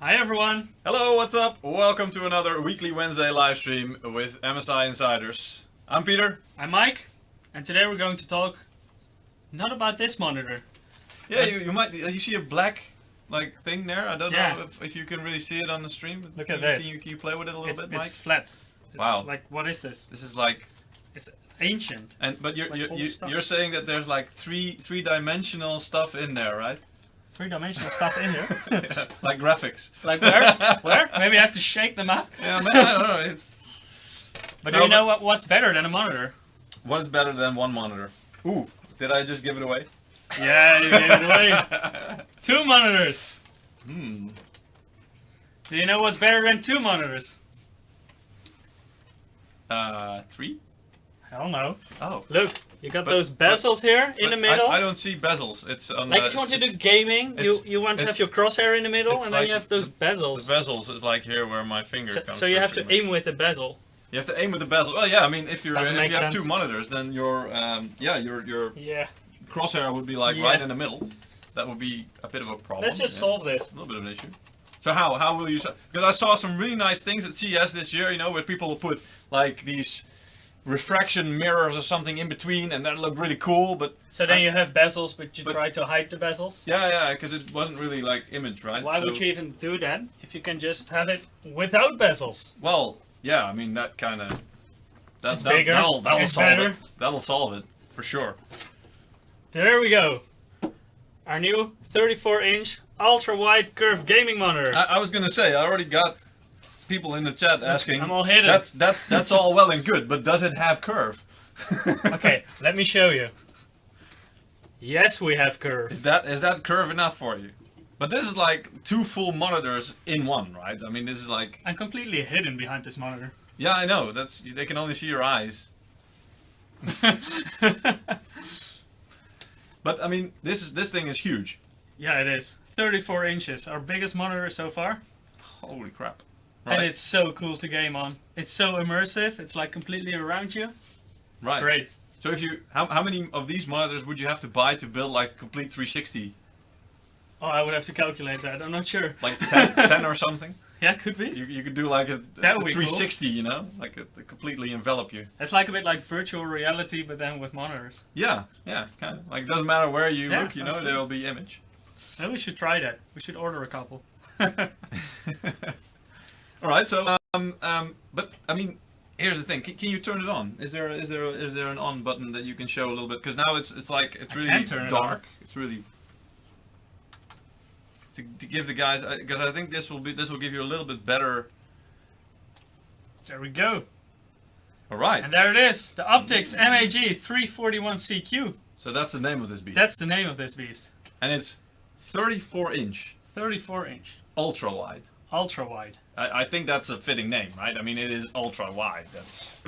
Hi everyone! Hello, what's up? Welcome to another weekly Wednesday live stream with MSI Insiders. I'm Peter. I'm Mike, and today we're going to talk not about this monitor. Yeah, you see a black thing there. I don't Yeah. know if you can really see it on the stream. Look Can at you- this. Can you play with it a little bit, Mike? It's flat. It's Wow. Like, what is this? This is like, It's ancient. but It's like old stuff. you're saying that there's like three-dimensional stuff in there, right? Three-dimensional stuff in here. Yeah, like graphics. Like where? Where? Maybe I have to shake them up. Yeah, man, I don't know. It's But No, do you know but- what's better than a monitor? what is better than one monitor? Ooh, did I just give it away? Yeah, you gave it away. 2 monitors. Hmm. Do you know what's better than 2 monitors? 3? Hell no. Oh. Look, you got But- those bezels here in But the middle. I don't see bezels. It's on Like the, if you want to it's- do gaming, you want to have it's- your crosshair in the middle, it's and then like you have those bezels. The bezels is like here where my finger So, comes so you from, have to pretty aim much. with a bezel. You have to aim with the bezel. Well, yeah. I mean, if you Doesn't make have sense. 2 monitors, then your your Yeah. crosshair would be like Yeah. right in the middle. That would be a bit of a problem. Let's just solve this. a little bit of an issue. So how will you? Because I saw some really nice things at CES this year. You know, where people will put like these refraction mirrors or something in between, and that looked really cool. But So then you have bezels, but you but- try to hide the bezels. yeah, because it wasn't really like image, right? Why would you even do that if you can just have it without bezels? Well, yeah. I mean, that kind of. It's bigger, That'll it's solve better. it. That'll solve it for sure. There we go. Our new 34-inch ultra-wide curved gaming monitor. I was gonna say, I already got people in the chat asking. I'm all hidden. That's all well and good, but does it have curve? Okay, let me show you. Yes, we have curve. Is that curve enough for you? But this is like 2 full monitors in one, right? I mean, this is like. I'm completely hidden behind this monitor. Yeah, I know. They can only see your eyes. But I mean, this thing is huge. Yeah, it is. 34 inches, our biggest monitor so far. Holy crap! And it's so cool to game on. It's so immersive, it's like completely around you. It's right. great. So if you, how many of these monitors would you have to buy to build like complete 360? Oh, I would have to calculate that, I'm not sure. Like 10 or something? Yeah, could be. You could do like a That would be 360, you know, like to completely envelop you. It's like a bit like virtual reality, but then with monitors. Yeah, kind of. Like it doesn't matter where you Yeah, look, you know, sounds there will be image. Maybe we should try that. We should order a couple. All right, so but I mean, here's the thing. Can you turn it on? Is there an on button that you can show a little bit? Because now it's like it's I really can turn it on. dark. It's really to give the guys, because I think this will give you a little bit better. There we go. All right. And there it is. The Optix MAG341CQ. So that's the name of this beast. That's the name of this beast. And it's 34-inch, 34-inch. ultra wide. Ultra wide. I think that's a fitting name, right? I mean, it is ultra wide. That's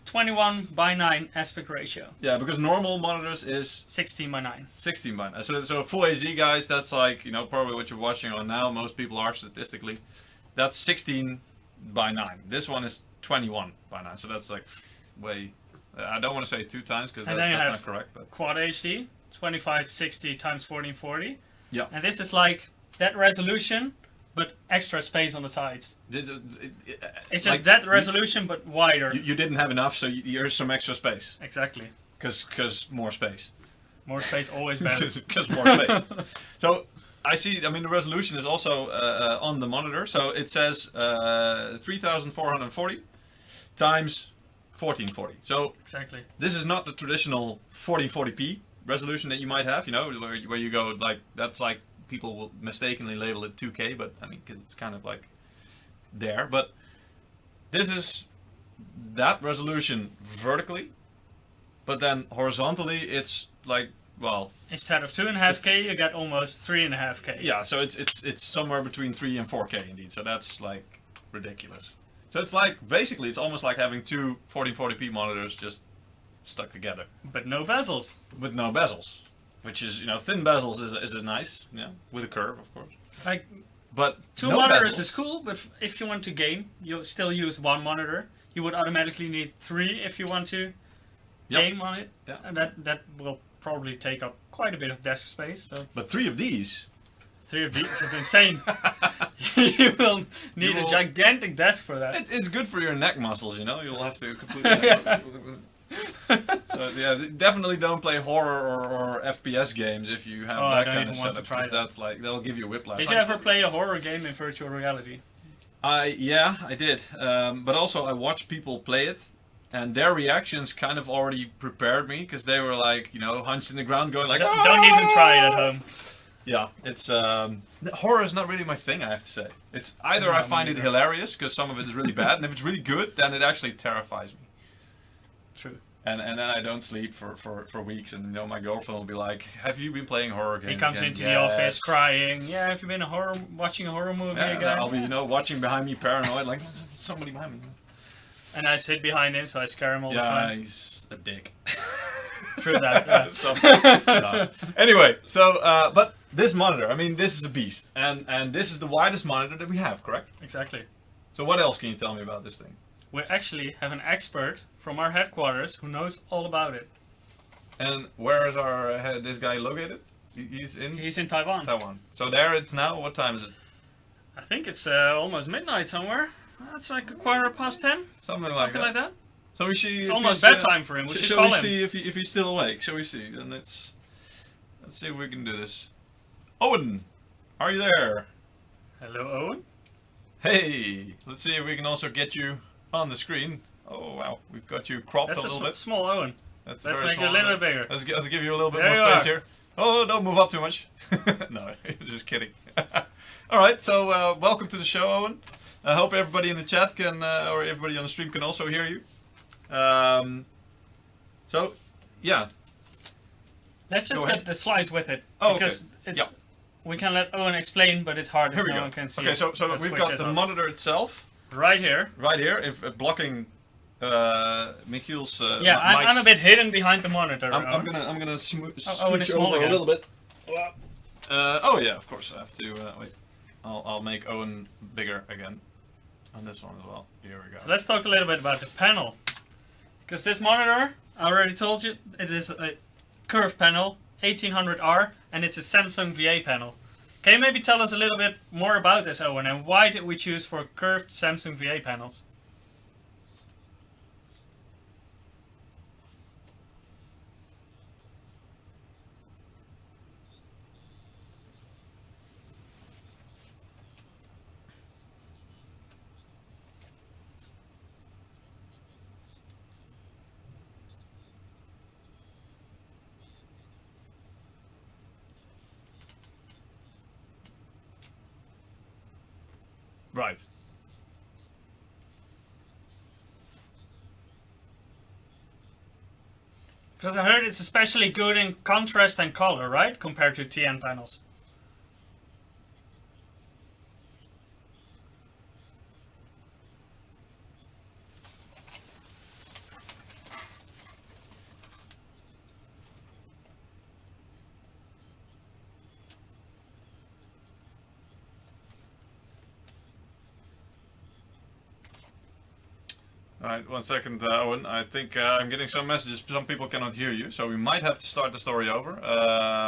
21 by 9 aspect ratio. yeah, because normal monitors is 16 by 9. 16 by 9. So full AZ, guys, that's like, you know, probably what you're watching on now. Most people are statistically. That's 16 by 9. This one is 21 by 9. So that's like way. I don't want to say 2 times because And that's then you not have correct. But Quad HD, 2560 times 1440. yeah, And this is like that resolution, but extra space on the sides. it's It's just that resolution, but wider. You didn't have enough, so here's some extra space. Exactly. Because more space. More space, always better. Because more space. So I see. I mean, the resolution is also on the monitor. So it says 3440 times 1440. So Exactly. this is not the traditional 1440p resolution that you might have. You know, where you go like that's like people will mistakenly label it 2K, but I mean 'cause it's kind of like there. But this is that resolution vertically, but then horizontally it's like, well, Instead of 2.5K, you got almost 3.5K. yeah, so it's somewhere between 3 and 4K indeed. So that's like ridiculous. So it's like basically it's almost like having 2 1440p monitors just stuck together But no bezels. with no bezels, which is, you know, thin bezels is a nice, you know, with a curve of course. Like, But 2 no monitors bezels. is cool, but if you want to game, you still use 1 monitor. You would automatically need 3 if you want to Yep. game on it. Yeah. And that will probably take up quite a bit of desk space. So But 3 of these 3 of these is insane. You will need a gigantic desk for that. It's good for your neck muscles, you know. You'll have to completely. So yeah, definitely don't play horror or FPS games if you have that kind of setup, because that's like that'll give you whiplash. Did you ever play a horror game in virtual reality? Yeah, I did. But also I watched people play it, and their reactions kind of already prepared me, because they were like, you know, hunched in the ground, going like, Don't even try it at home. Yeah, it's horror is not really my thing, I have to say. It's either I find it hilarious because some of it is really bad, and if it's really good, then it actually terrifies me. True. And then I don't sleep for weeks, and you know, my girlfriend will be like, "Have you been playing horror games?" He comes into the office crying. Yeah, have you been watching a horror movie again? I'll be, you know, watching behind me, paranoid, like somebody behind me. And I sit behind him, so I scare him all the time. Yeah, he's a dick. True that. Yeah. So, no. Anyway, so but this monitor, I mean, this is a beast, and this is the widest monitor that we have, correct? Exactly. So what else can you tell me about this thing? We actually have an expert from our headquarters who knows all about it. And where is our this guy located? He's in Taiwan. Taiwan. So there it's now. What time is it? I think it's almost midnight somewhere. It's like 10:15. Something like that. So we see. It's almost bedtime for him. Shall we see if he's still awake? Shall we see? Then let's see if we can do this. Owen, are you there? Hello, Owen. Hey, let's see if we can also get you on the screen. Oh wow, we've got you cropped a little bit. That's a small Owen. Let's make it a little bit bigger. Let's give you a little bit more space here. Oh, don't move up too much. No, just kidding. All right, so welcome to the show, Owen. I hope everybody in the chat can, or everybody on the stream can also hear you. So, yeah. Let's just get the slides with it. Oh, because we can let Owen explain, but it's hard if no one can see it. Okay, so we've got the monitor itself. Right here. Right here, if blocking Michiel's I'm a bit hidden behind the monitor. I'm gonna switch it's over again. a little bit. Oh yeah, of course I have to wait. I'll make Owen bigger again on this one as well. Here we go. So let's talk a little bit about the panel, because this monitor, I already told you, it is a curved panel, 1800R, and it's a Samsung VA panel. Can you maybe tell us a little bit more about this, Owen, and why did we choose for curved Samsung VA panels? Right. Because I heard it's especially good in contrast and color, right? Compared to TN panels. Alright, 1 second, Owen. I think I'm getting some messages. Some people cannot hear you, so we might have to start the story over.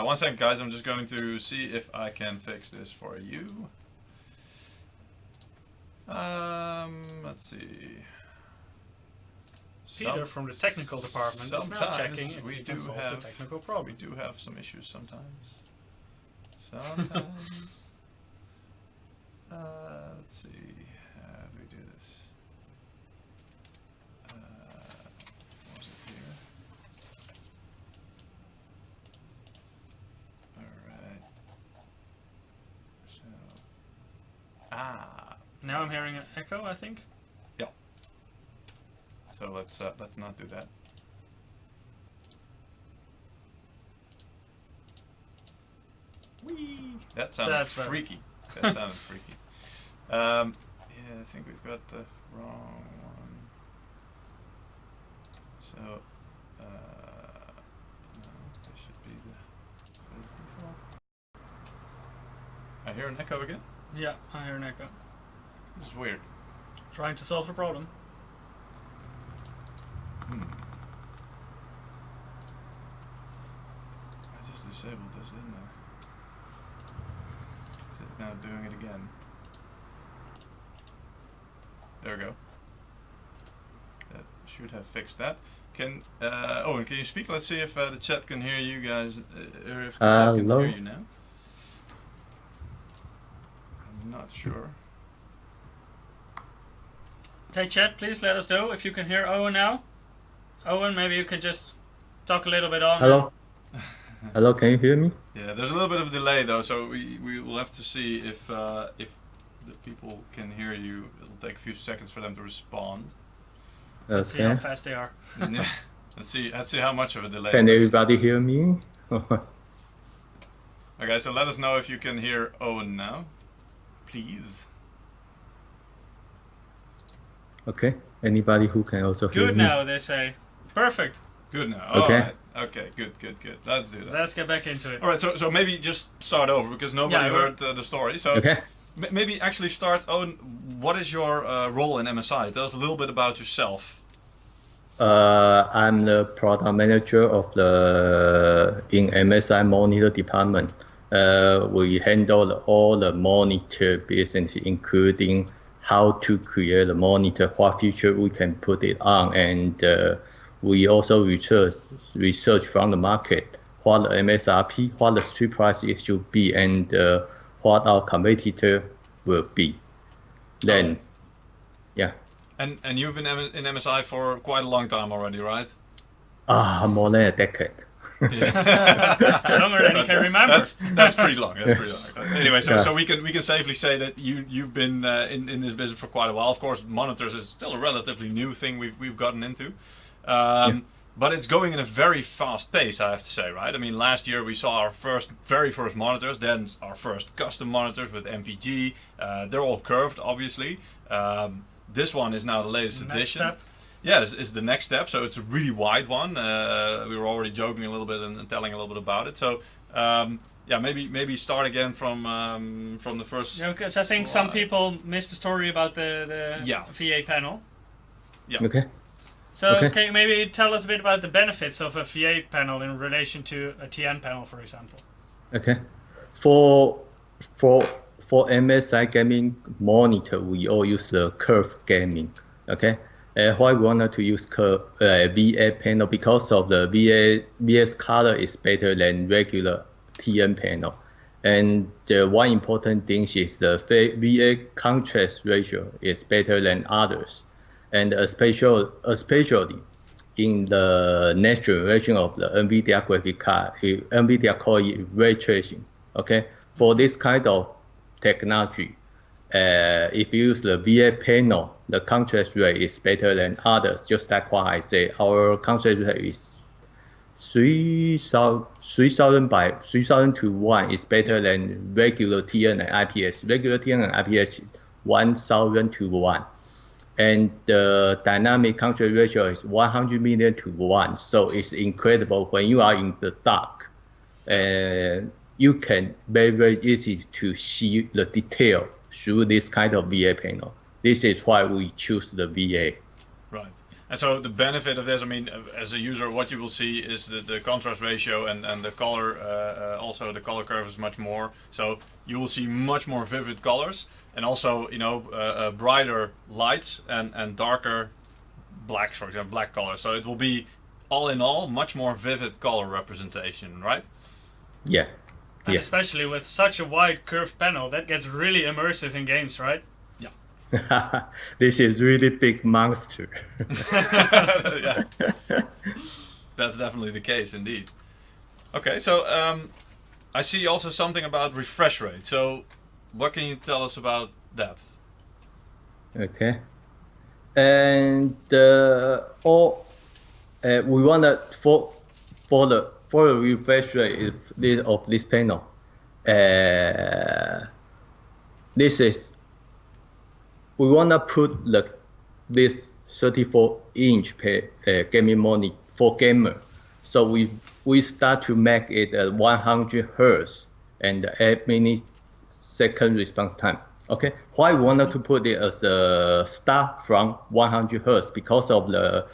1 second, guys. I'm just going to see if I can fix this for you. Let's see. Peter from the technical department is now checking if we can solve the technical problem. We do have some issues sometimes. Sometimes. Let's see. How do we do this? Was it here? Alright. So. Now I'm hearing an echo, I think. Yeah. So let's not do that. Whee! That sounded freaky. That sounded freaky. Yeah, I think we've got the wrong one. So, no, this should be the default. I hear an echo again? Yeah, I hear an echo. This is weird. Trying to solve the problem. I just disabled this, didn't I? now doing it again. There we go. That should have fixed that. Can Owen, can you speak? Let's see if the chat can hear you guys, or if the chat can hear you now. I'm not sure. Okay, chat, please let us know if you can hear Owen now. Owen, maybe you can just talk a little bit on. Hello? Hello, can you hear me? Yeah, there's a little bit of a delay though, so we will have to see if the people can hear you. It'll take a few seconds for them to respond. Let's see how fast they are. Let's see how much of a delay. Can everybody hear me? Okay, so let us know if you can hear Owen now, please. Okay, anybody who can also hear me? Good now, they say. Perfect. Good now. Okay. Alright. Okay, good. Let's do that. Let's get back into it. Alright, so maybe just start over because nobody heard the story. So Okay. Maybe actually start, Owen, what is your role in MSI? Tell us a little bit about yourself. I'm the product manager of in MSI monitor department. We handle all the monitor business, including how to create the monitor, what feature we can put it on, and we also research from the market what the MSRP, what the street price it should be, and what our competitor will be. Then, yeah. And you've been in MSI for quite a long time already, right? More than a decade. Longer than you can remember. That's pretty long. Anyway, so we can safely say that you've been in this business for quite a while. Of course, monitors is still a relatively new thing we've gotten into. But it's going in a very fast pace, I have to say, right? I mean, last year we saw our very first monitors, then our first custom monitors with MPG. They're all curved, obviously. This one is now the latest edition. Step. Yeah, it's the next step. So it's a really wide one. We were already joking a little bit and telling a little bit about it. So yeah, maybe start again from the first. Yeah, because I think some people missed the story about the VA panel. Yeah. Okay. So can you maybe tell us a bit about the benefits of a VA panel in relation to a TN panel, for example? Okay. For MSI gaming monitor, we all use the curve gaming. Okay. Why we wanted to use VA panel? Because of the VA's color is better than regular TN panel. And one important thing is the VA contrast ratio is better than others. And especially in the next generation of the NVIDIA graphic card, NVIDIA call it ray tracing. Okay, for this kind of technology, if you use the VA panel, the contrast rate is better than others. Just like what I said, our contrast rate is 3,000 to 1 is better than regular TN and IPS. Regular TN and IPS 1,000 to 1. And the dynamic contrast ratio is 100 million to 1. So it's incredible when you are in the dark. You can very easy to see the detail through this kind of VA panel. This is why we choose the VA. Right. And so the benefit of this, I mean, as a user, what you will see is the contrast ratio and the color, also the color curve is much more. So you will see much more vivid colors. And also, you know, brighter lights and darker blacks, for example, black color. So it will be, all in all, much more vivid color representation, right? Yeah. And especially with such a wide curved panel, that gets really immersive in games, right? Yeah. This is really big monster. Yeah. That's definitely the case, indeed. Okay, so I see also something about refresh rate. So what can you tell us about that? Okay, and we want to for the refresh rate of this panel. This is we want to put this 34-inch gaming monitor for gamer. So we start to make it 100 Hz and 8 minutes second response time. Okay, why we wanted to put it as a start from 100 Hz? Because of the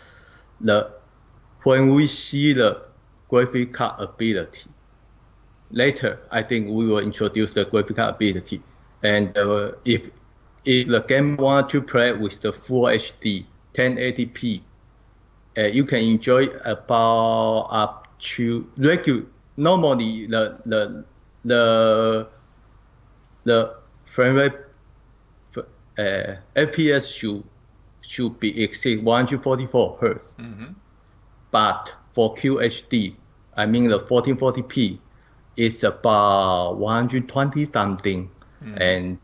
when we see the graphic card ability. Later, I think we will introduce the graphic card ability. And if the game want to play with the full HD 1080p, you can enjoy about up to normally the frame rate FPS should be exceed 144 Hertz. Mm-hmm. But for QHD, I mean the 1440p, it's about 120 something. Mm-hmm. And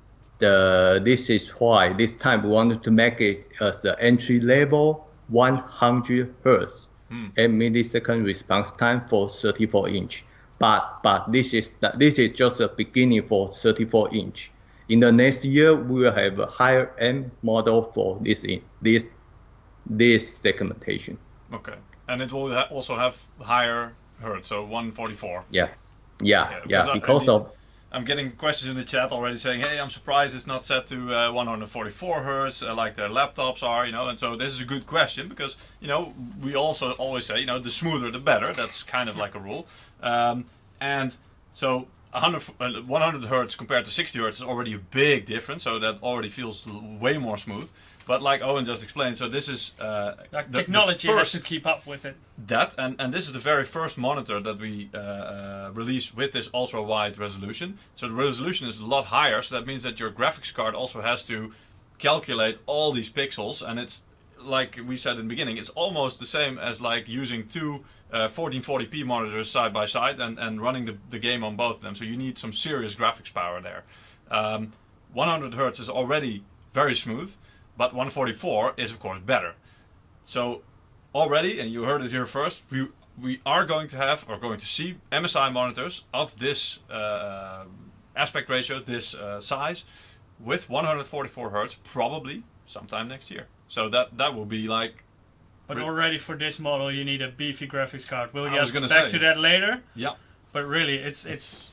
this is why this time we wanted to make it as an entry level 100 Hertz 8 millisecond response time for 34 inch. But this is just the beginning for 34 inch. In the next year, we will have a higher end model for this segmentation. Okay, and it will also have higher hertz, so 144. Yeah. I'm getting questions in the chat already saying, "Hey, I'm surprised it's not set to 144 hertz like their laptops are," And so this is a good question because we also always say, the smoother the better. That's kind of like a rule, and so 100 hertz compared to 60 hertz is already a big difference. So that already feels way more smooth. But like Owen just explained, so this is the technology has to keep up with it. And this is the very first monitor that we release with this ultra wide resolution. So the resolution is a lot higher. So that means that your graphics card also has to calculate all these pixels, and it's like we said in the beginning, it's almost the same as like using two 1440p monitors side by side and running the game on both of them. So you need some serious graphics power there. 100 hertz is already very smooth, but 144 is of course better. So already, and you heard it here first, we are going to have or going to see MSI monitors of this aspect ratio, this size, with 144 hertz probably sometime next year. So that will be like. But already for this model, you need a beefy graphics card. We'll get back say to that later. Yeah. But really, it's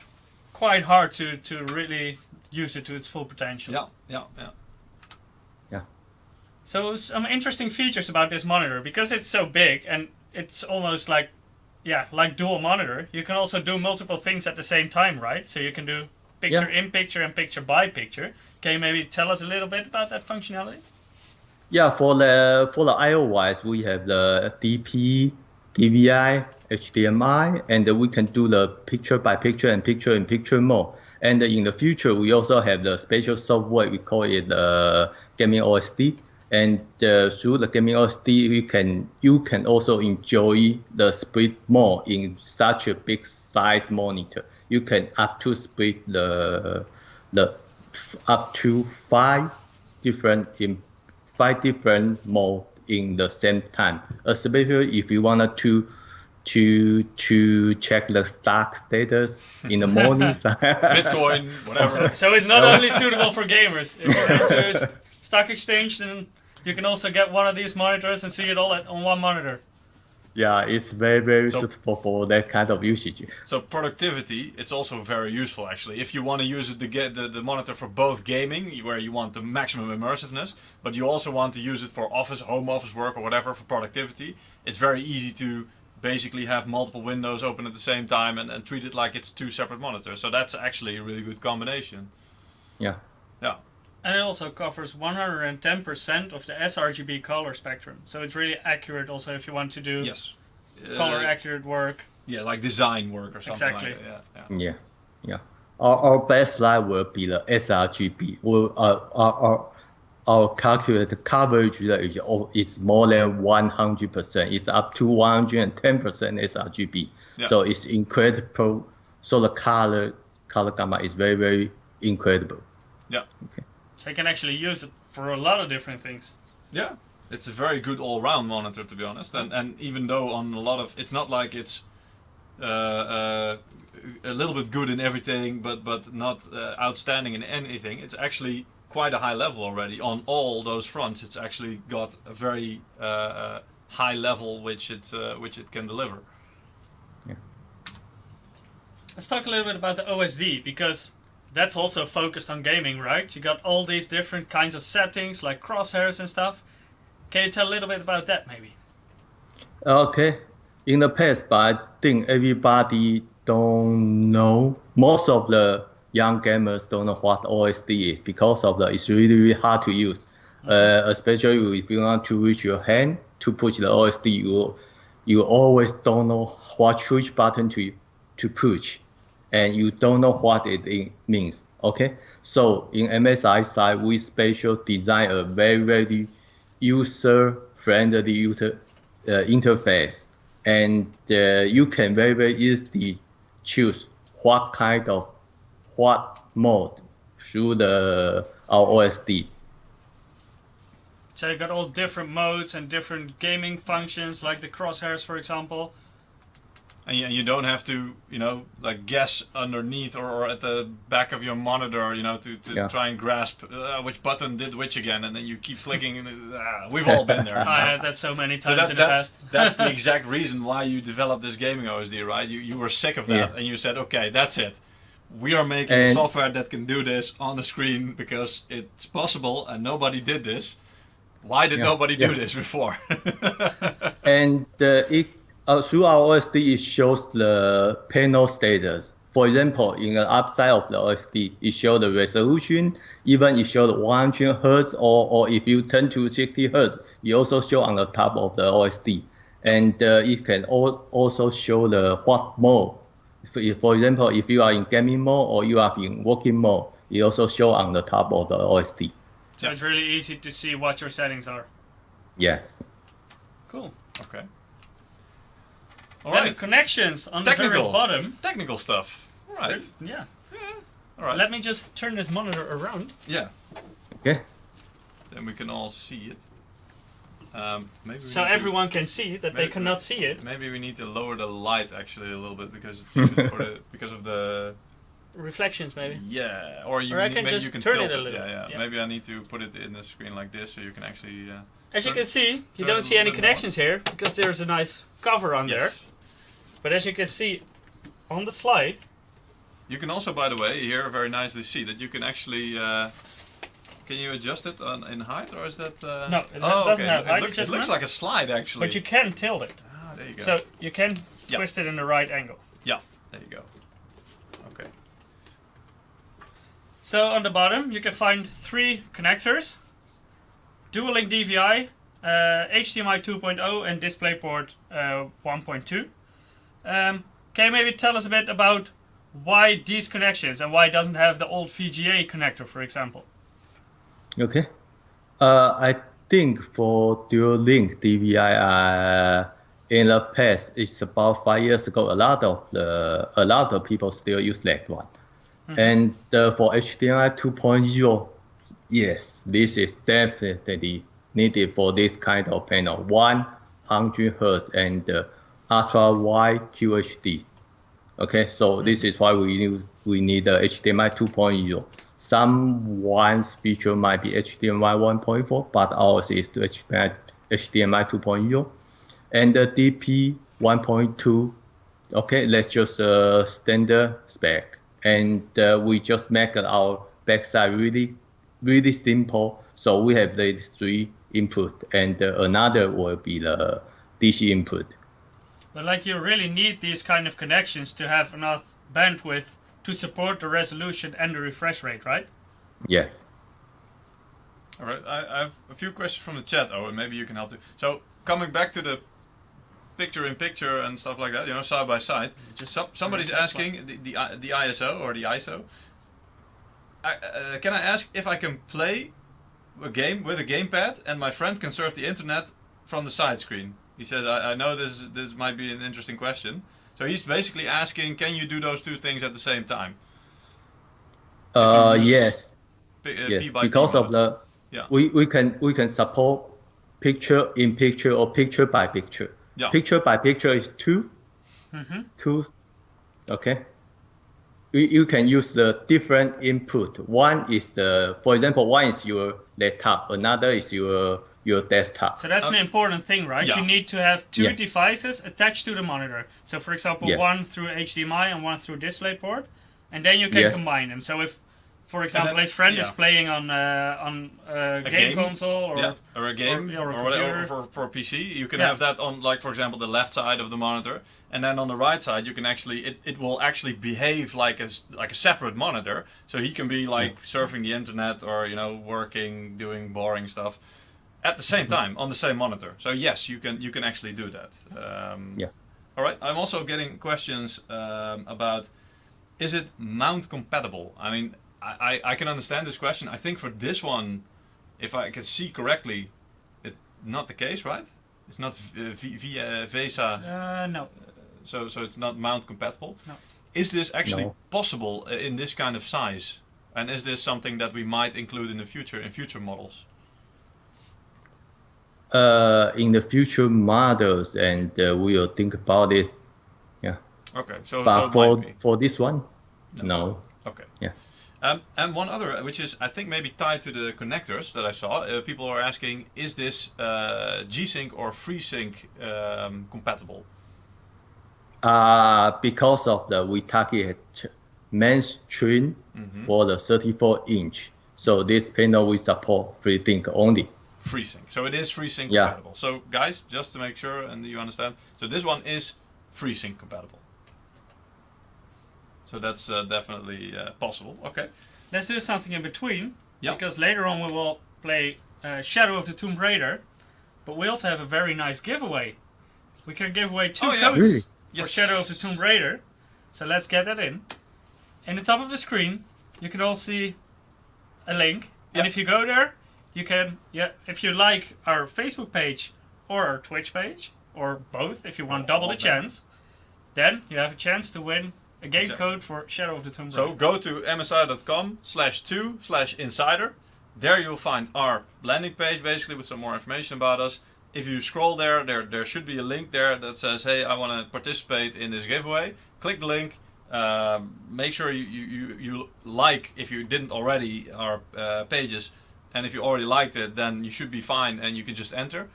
quite hard to really use it to its full potential. Yeah. So some interesting features about this monitor, because it's so big and it's almost like dual monitor. You can also do multiple things at the same time, right? So you can do picture in picture and picture by picture. Can you maybe tell us a little bit about that functionality? Yeah, for the I/O wise, we have the DP, DVI, HDMI, and we can do the picture by picture and picture in picture mode. And in the future, we also have the special software. We call it Gaming OSD. And through the Gaming OSD, you can also enjoy the split mode in such a big size monitor. You can up to split the up to five different mode in the same time. Especially if you wanted to check the stock status in the morning. Bitcoin, whatever. So it's not only suitable for gamers. If you're into stock exchange, then you can also get one of these monitors and see it all on one monitor. Yeah, it's very suitable for that kind of usage. So productivity, it's also very useful actually. If you want to use it to get the monitor for both gaming, where you want the maximum immersiveness, but you also want to use it for home office work or whatever for productivity, it's very easy to basically have multiple windows open at the same time and treat it like it's two separate monitors. So that's actually a really good combination. Yeah. And it also covers 110% of the sRGB color spectrum. So it's really accurate also if you want to do color accurate work. Yeah, like design work or something like that. Yeah. Our baseline will be the sRGB. Our calculated coverage rate is more than 100%. It's up to 110% sRGB. Yeah. So it's incredible. So the color gamma is very, very incredible. Yeah. Okay. So you can actually use it for a lot of different things. Yeah, it's a very good all-round monitor, to be honest. And even though on a lot of, it's not like it's a little bit good in everything, but not outstanding in anything. It's actually quite a high level already on all those fronts. It's actually got a very high level which it can deliver. Yeah. Let's talk a little bit about the OSD, because that's also focused on gaming, right? You got all these different kinds of settings like crosshairs and stuff. Can you tell a little bit about that maybe? Okay. In the past, but I think everybody don't know. Most of the young gamers don't know what OSD is because of it's really, really hard to use. Especially if you want to reach your hand to push the OSD, you always don't know which button to push, and you don't know what it means. Okay, so in MSI side, we special design a very, very user-friendly interface, and you can very, very easily choose what mode through our OSD. So you got all different modes and different gaming functions, like the crosshairs, for example. And you don't have to, like guess underneath or at the back of your monitor, to try and grasp which button did which again, and then you keep clicking. And, we've all been there. I had that so many times in the past. That's the exact reason why you developed this gaming OSD, right? You were sick of that, and you said, okay, that's it. We are making software that can do this on the screen because it's possible, and nobody did this. Why did nobody do this before? And through our OSD, it shows the panel status. For example, in the upside of the OSD, it shows the resolution, even it shows 100 Hz, or if you turn to 60 Hz, it also shows on the top of the OSD. And it can also show what mode. For example, if you are in gaming mode or you are in working mode, it also shows on the top of the OSD. So it's really easy to see what your settings are. Yes. Cool. Okay. All right. Connections on the very bottom. Technical stuff. All right. Yeah. All right. Let me just turn this monitor around. Yeah. Okay. Then we can all see it. So everyone can see that they cannot see it. Maybe we need to lower the light actually a little bit because of the reflections, maybe. Yeah, or I can just turn it a little. Yeah. Maybe I need to put it in the screen like this so you can actually. As you can see, you don't see any connections here because there's a nice cover on there. But as you can see on the slide, you can also, by the way, here very nicely see that you can actually. Can you adjust it in height, or is that? No, it doesn't have height adjustment. It looks like a slide, actually. But you can tilt it. Ah, there you go. So you can twist it in the right angle. Yeah, there you go. Okay. So on the bottom, you can find 3 connectors: dual-link DVI, HDMI 2.0, and DisplayPort 1.2. Can you maybe tell us a bit about why these connections and why it doesn't have the old VGA connector, for example? Okay. I think for dual link DVI, in the past, it's about 5 years ago. A lot of people still use that one. Mm-hmm. And for HDMI 2.0, yes, this is definitely needed for this kind of panel. 100 Hz and ultra wide QHD. Okay, so this is why we need HDMI 2.0. Someone's feature might be HDMI 1.4, but ours is to HDMI 2.0. And the DP 1.2, okay, that's just a standard spec. And we just make our backside really, really simple. So we have these 3 input, and another will be the DC input. But like you really need these kind of connections to have enough bandwidth to support the resolution and the refresh rate, right? Yes. All right, I have a few questions from the chat, and maybe you can help too. So coming back to the picture-in-picture and stuff like that, side by side. Somebody's asking the ISO or the ISO. Can I ask if I can play a game with a gamepad and my friend can surf the internet from the side screen? He says, I know this might be an interesting question. So he's basically asking, can you do those 2 things at the same time? Yes. Yes, because of we can support picture in picture or picture by picture. Yeah. Picture by picture is 2. Mm-hmm. 2. Okay. You can use the different input. One is for example, one is your laptop, another is your desktop. So that's an important thing, right? Yeah. You need to have 2 devices attached to the monitor. So for example, one through HDMI and one through DisplayPort, and then you can combine them. So if for example, his friend is playing on a game console or a game or a whatever for a PC. You can have that on, like, for example, the left side of the monitor, and then on the right side you can actually it will actually behave like a separate monitor. So he can be like surfing the internet or working, doing boring stuff at the same time on the same monitor. So yes, you can actually do that. All right. I'm also getting questions about, is it mount compatible? I mean, I can understand this question. I think for this one, if I can see correctly, it's not the case, right? It's not VESA. No. So it's not mount compatible. No. Is this actually possible in this kind of size? And is this something that we might include in the future, in future models? In the future models, and we will think about this. Yeah. Okay. So for this one, no. Okay. Yeah. And one other, which is I think maybe tied to the connectors that I saw, people are asking, is this G-Sync or FreeSync compatible? Because of we target mainstream for the 34-inch, so this panel will support FreeSync only. FreeSync. So it is FreeSync compatible. So guys, just to make sure and you understand, so this one is FreeSync compatible. So that's definitely possible. Okay. Let's do something in between. Yeah. Because later on we will play Shadow of the Tomb Raider, but we also have a very nice giveaway. We can give away 2 codes for Shadow of the Tomb Raider. So let's get that in. In the top of the screen, you can all see a link. And if you go there, you can, if you like our Facebook page or our Twitch page, or both, if you want double the chance, then you have a chance to win a game code for Shadow of the Tomb Raider. So go to msi.com/2/insider. There you'll find our landing page, basically, with some more information about us. If you scroll there should be a link there that says, hey, I want to participate in this giveaway. Click the link. Make sure you like, if you didn't already, our pages. And if you already liked it, then you should be fine and you can just enter.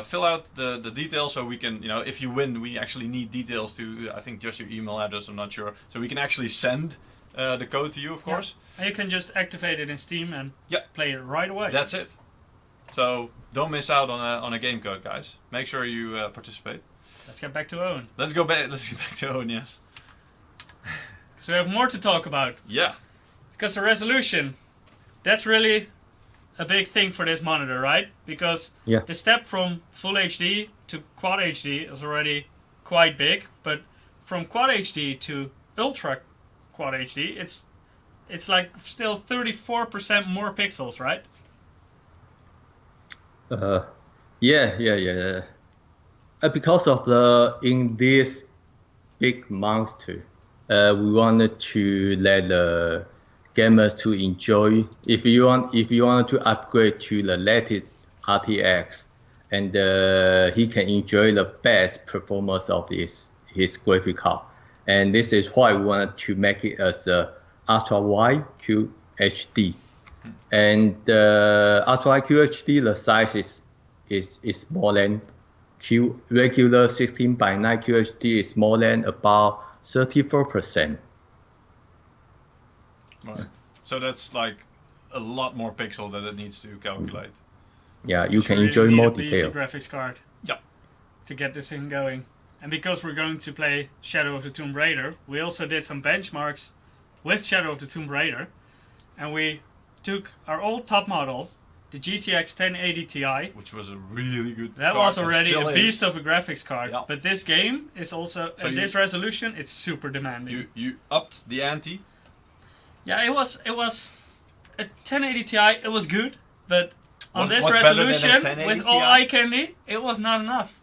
Fill out the details so we can, if you win, we actually need details to, I think, just your email address, I'm not sure. So we can actually send the code to you, of course. And you can just activate it in Steam and play it right away. That's it. So don't miss out on a game code, guys. Make sure you participate. Let's get back to Owen. Let's get back to Owen, yes. So we have more to talk about. Yeah. Because the resolution, that's really a big thing for this monitor, right? Because the step from Full HD to Quad HD is already quite big, but from Quad HD to Ultra Quad HD, it's like still 34% more pixels, right? Yeah. Because of in this big monster, we wanted to let the gamers to enjoy. If you want to upgrade to the latest RTX, and he can enjoy the best performance of his graphic card. And this is why we wanted to make it as a ultra wide QHD. And ultra wide QHD, the size is more than regular 16:9 QHD is more than about 34%. Right. So that's like a lot more pixel that it needs to calculate. Yeah, you can enjoy more detail. Graphics card. Yeah. To get this thing going. And because we're going to play Shadow of the Tomb Raider, we also did some benchmarks with Shadow of the Tomb Raider. And we took our old top model, the GTX 1080 Ti. Which was a really good That card. was already a beast of a graphics card. Yeah. But this game is also, at this resolution, it's super demanding. You upped the ante. Yeah, it was a 1080 Ti, it was good, but on this what's resolution, with all eye candy, it was not enough.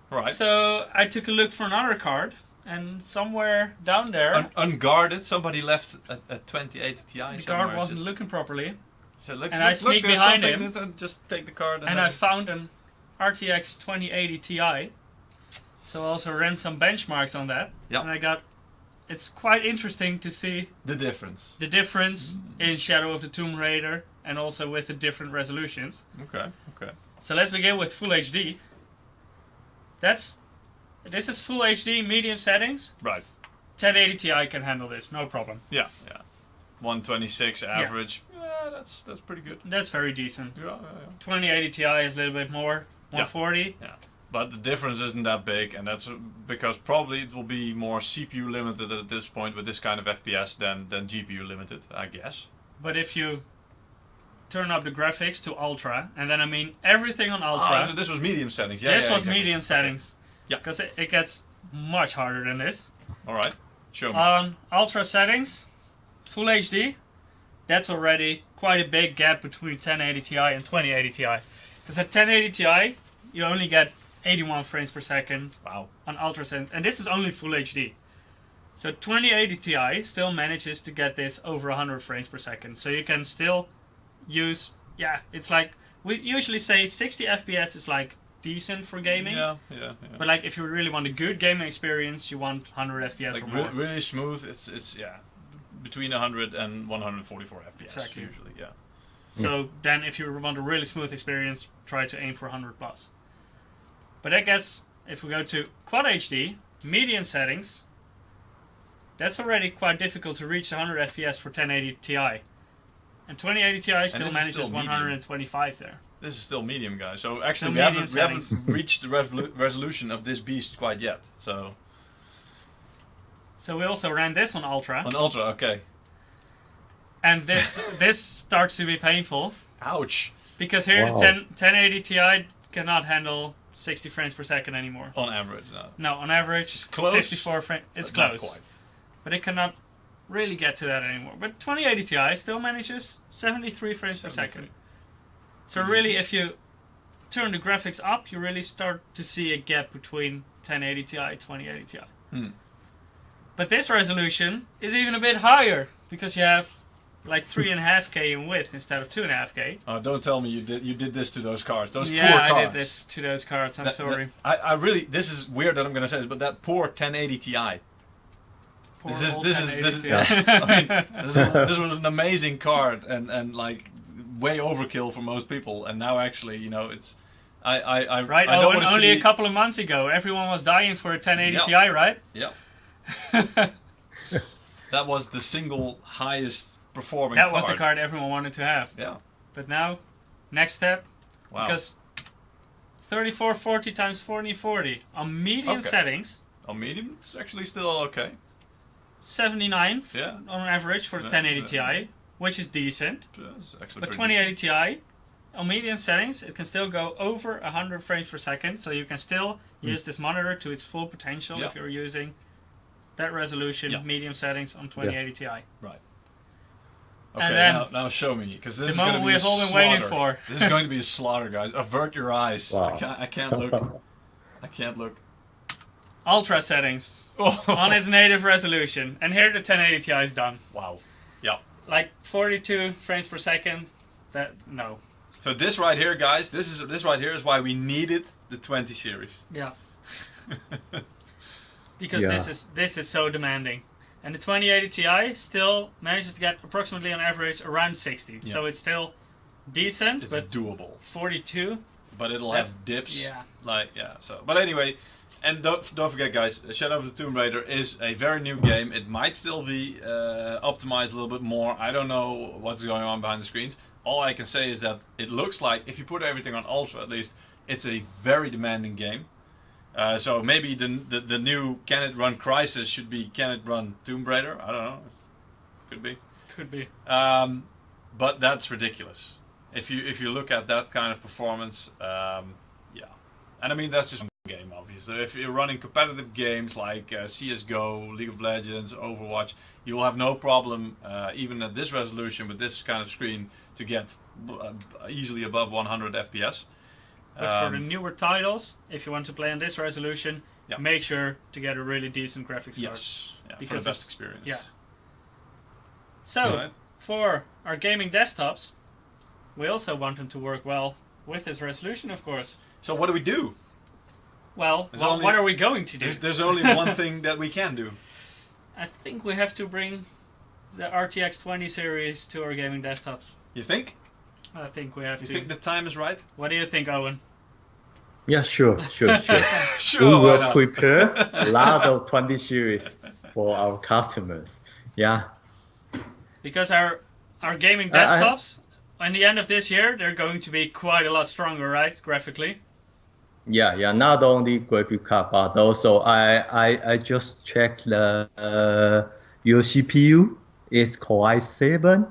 Right. So I took a look for another card, and somewhere down there... unguarded, somebody left a 2080 Ti. The card wasn't looking properly. So look, and I sneaked behind him. Just take the card. And I found an RTX 2080 Ti. So I also ran some benchmarks on that. Yep. And I got... It's quite interesting to see the difference. The difference in Shadow of the Tomb Raider, and also with the different resolutions. Okay. So let's begin with Full HD. This is Full HD medium settings. Right. 1080 Ti can handle this, no problem. Yeah. 126 average. Yeah, that's pretty good. That's very decent. Yeah. 2080 Ti is a little bit more, 140. Yeah. But the difference isn't that big, and that's because probably it will be more CPU limited at this point with this kind of FPS than GPU limited, I guess. But if you turn up the graphics to ultra, and then I mean everything on ultra. So this was medium settings. Yeah, this was exactly. medium settings. Okay. Yeah. Because it gets much harder than this. All right. Show me. On ultra settings, Full HD, that's already quite a big gap between 1080 Ti and 2080 Ti. Because at 1080 Ti, you only get 81 frames per second. Wow. On ultra settings, and this is only Full HD. So 2080 Ti still manages to get this over 100 frames per second. So you can still use, it's like, we usually say 60 FPS is like decent for gaming. Yeah. But like if you really want a good gaming experience, you want 100 FPS like or more. really smooth. It's between 100 and 144 FPS Exactly. usually. Yeah. So then if you want a really smooth experience, try to aim for 100 plus. But I guess if we go to Quad HD, medium settings, that's already quite difficult to reach 100 FPS for 1080 Ti. And 2080 Ti still manages 125 there. This is still medium, guys. So actually, Still we haven't reached the resolution of this beast quite yet. So we also ran this on Ultra. on ultra, okay. And this starts to be painful. Ouch. Because here Wow. the 1080 Ti cannot handle 60 frames per second anymore. On average, no. No, on average, It's close, 54 frames. It's but close. Not quite. But it cannot really get to that anymore. But 2080 Ti still manages 73 frames per second. So really, if you turn the graphics up, you really start to see a gap between 1080 Ti and 2080 Ti. But this resolution is even a bit higher because you have like 3.5K in width instead of 2.5K. Oh, don't tell me you did this to those cards. Those poor Yeah, cards. I did this to those cards. I'm sorry. I really. This is weird that I'm gonna say this, but that poor 1080 Ti. Poor This is old this is 1080 this is. Ti. I mean, this was an amazing card and like way overkill for most people, and now actually it's. I Right, I don't and want to only see. a couple of months ago, everyone was dying for a 1080 Yeah. Ti, right? Yeah. That was the single highest performing. That was the card everyone wanted to have. Yeah. But now, next step, Wow. because 3440 times 4040 on medium Okay. settings, On medium, it's actually still okay. 79 Yeah. on average for the Yeah, 1080 Ti, which is decent. It's actually But pretty 2080 Ti, on medium settings, it can still go over 100 frames per second, so you can still use this monitor to its full potential if Yeah. you're using that resolution, Yeah. medium settings on 2080 Ti. Right. Okay, And then now show me, because this the is going to moment be a we've all been slaughter. waiting for. This is going to be a slaughter, guys. Avert your eyes. Wow. I can't look. I can't look. Ultra settings Oh. on its native resolution, and here the 1080 Ti is done. Wow. Yeah. Like 42 frames per second. No. So this right here, guys, this right here is why we needed the 20 series. Yeah. Because Yeah. this is so demanding, and the 2080 Ti still manages to get approximately on average around 60. Yeah. So it's still decent, It's but doable, 42. but it'll That's- have dips. yeah. So, but anyway, and don't forget, guys, Shadow of the Tomb Raider is a very new game. It might still be optimized a little bit more. I don't know what's going on behind the screens. All I can say is that it looks like, if you put everything on ultra at least, it's a very demanding game. So maybe the new Can It Run Crisis should be Can It Run Tomb Raider? I don't know. Could be. Could be. But that's ridiculous. If you look at that kind of performance, yeah. And I mean, that's just one game, obviously. If you're running competitive games like CSGO, League of Legends, Overwatch, you will have no problem, even at this resolution with this kind of screen, to get easily above 100 FPS. But for the newer titles, if you want to play on this resolution, Yeah. make sure to get a really decent graphics card. Yes, yeah, for Because the best it's- experience. yeah. So, Alright. for our gaming desktops, we also want them to work well with this resolution, of course. So what do we do? Well, There's what only- are we going to do? There's only one thing that we can do. I think we have to bring the RTX 20 series to our gaming desktops. You think? I think we have You to. think the time is right? What do you think, Owen? Yeah, sure. Sure. We why will not? prepare a lot of 20 series for our customers. Yeah. Because our gaming desktops, in the end of this year, they're going to be quite a lot stronger, right, graphically? Yeah. Not only graphic card, but also I just checked the your CPU is Core i7.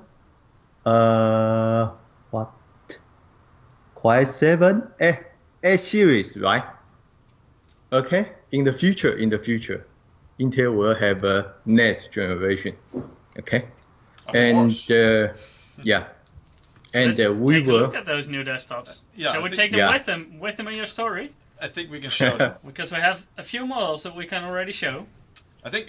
What? Core i7 A series, right? Okay. In the future, Intel will have a next generation. Okay. Of And course. yeah. Let's And we take a will. look at those new desktops. Yeah, Shall I we think- take them Yeah. with them in your story? I think we can show them. Because we have a few models that we can already show. I think